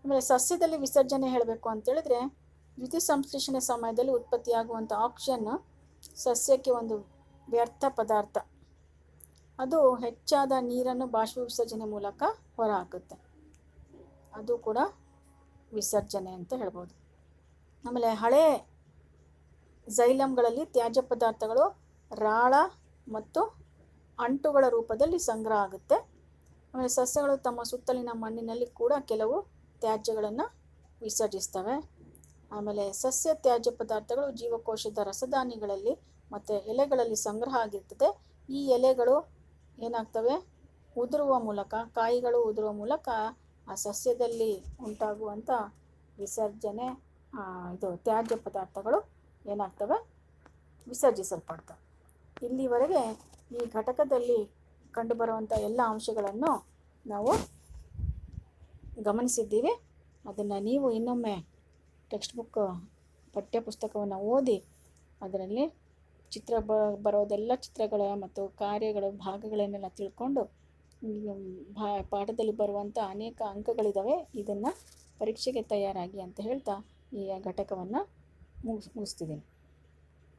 ಆಮೇಲೆ ಸಸ್ಯದಲ್ಲಿ ವಿಸರ್ಜನೆ ಹೇಳಬೇಕು ಅಂತೇಳಿದ್ರೆ, ದ್ಯುತಿ ಸಂಶ್ಲೇಷಣೆ ಸಮಯದಲ್ಲಿ ಉತ್ಪತ್ತಿಯಾಗುವಂಥ ಆಕ್ಸಿಜನ್ ಸಸ್ಯಕ್ಕೆ ಒಂದು ವ್ಯರ್ಥ ಪದಾರ್ಥ. ಅದು ಹೆಚ್ಚಾದ ನೀರನ್ನು ಬಾಷ್ಪ ವಿಸರ್ಜನೆ ಮೂಲಕ ಹೊರಹಾಕುತ್ತೆ. ಅದು ಕೂಡ ವಿಸರ್ಜನೆ ಅಂತ ಹೇಳ್ಬೋದು. ಆಮೇಲೆ ಹಳೆ ಝೈಲಮ್ಗಳಲ್ಲಿ ತ್ಯಾಜ್ಯ ಪದಾರ್ಥಗಳು ರಾಳ ಮತ್ತು ಅಂಟುಗಳ ರೂಪದಲ್ಲಿ ಸಂಗ್ರಹ ಆಗುತ್ತೆ. ಆಮೇಲೆ ಸಸ್ಯಗಳು ತಮ್ಮ ಸುತ್ತಲಿನ ಮಣ್ಣಿನಲ್ಲಿ ಕೂಡ ಕೆಲವು ತ್ಯಾಜ್ಯಗಳನ್ನು ವಿಸರ್ಜಿಸ್ತವೆ. ಆಮೇಲೆ ಸಸ್ಯ ತ್ಯಾಜ್ಯ ಪದಾರ್ಥಗಳು ಜೀವಕೋಶದ ರಸದಾನಿಗಳಲ್ಲಿ ಮತ್ತು ಎಲೆಗಳಲ್ಲಿ ಸಂಗ್ರಹ ಆಗಿರ್ತದೆ. ಈ ಎಲೆಗಳು ಏನಾಗ್ತವೆ, ಉದುರುವ ಮೂಲಕ, ಕಾಯಿಗಳು ಉದುರುವ ಮೂಲಕ ಆ ಸಸ್ಯದಲ್ಲಿ ಉಂಟಾಗುವಂಥ ವಿಸರ್ಜನೆ ಇದು ತ್ಯಾಜ್ಯ ಪದಾರ್ಥಗಳು ಏನಾಗ್ತವೆ, ವಿಸರ್ಜಿಸಲ್ಪಡ್ತವೆ. ಇಲ್ಲಿವರೆಗೆ ಈ ಘಟಕದಲ್ಲಿ ಕಂಡುಬರುವಂಥ ಎಲ್ಲ ಅಂಶಗಳನ್ನು ನಾವು ಗಮನಿಸಿದ್ದೀವಿ. ಅದನ್ನು ನೀವು ಇನ್ನೊಮ್ಮೆ ಟೆಕ್ಸ್ಟ್ ಬುಕ್ ಪಠ್ಯಪುಸ್ತಕವನ್ನು ಓದಿ ಅದರಲ್ಲಿ ಬರೋದೆಲ್ಲ ಚಿತ್ರಗಳ ಮತ್ತು ಕಾರ್ಯಗಳ ಭಾಗಗಳನ್ನೆಲ್ಲ ತಿಳ್ಕೊಂಡು ಪಾಠದಲ್ಲಿ ಬರುವಂಥ ಅನೇಕ ಅಂಕಗಳಿದ್ದಾವೆ. ಇದನ್ನು ಪರೀಕ್ಷೆಗೆ ತಯಾರಾಗಿ ಅಂತ ಹೇಳ್ತಾ ಈ ಘಟಕವನ್ನು ಮುಗಿಸ್ತಿದ್ದೀನಿ.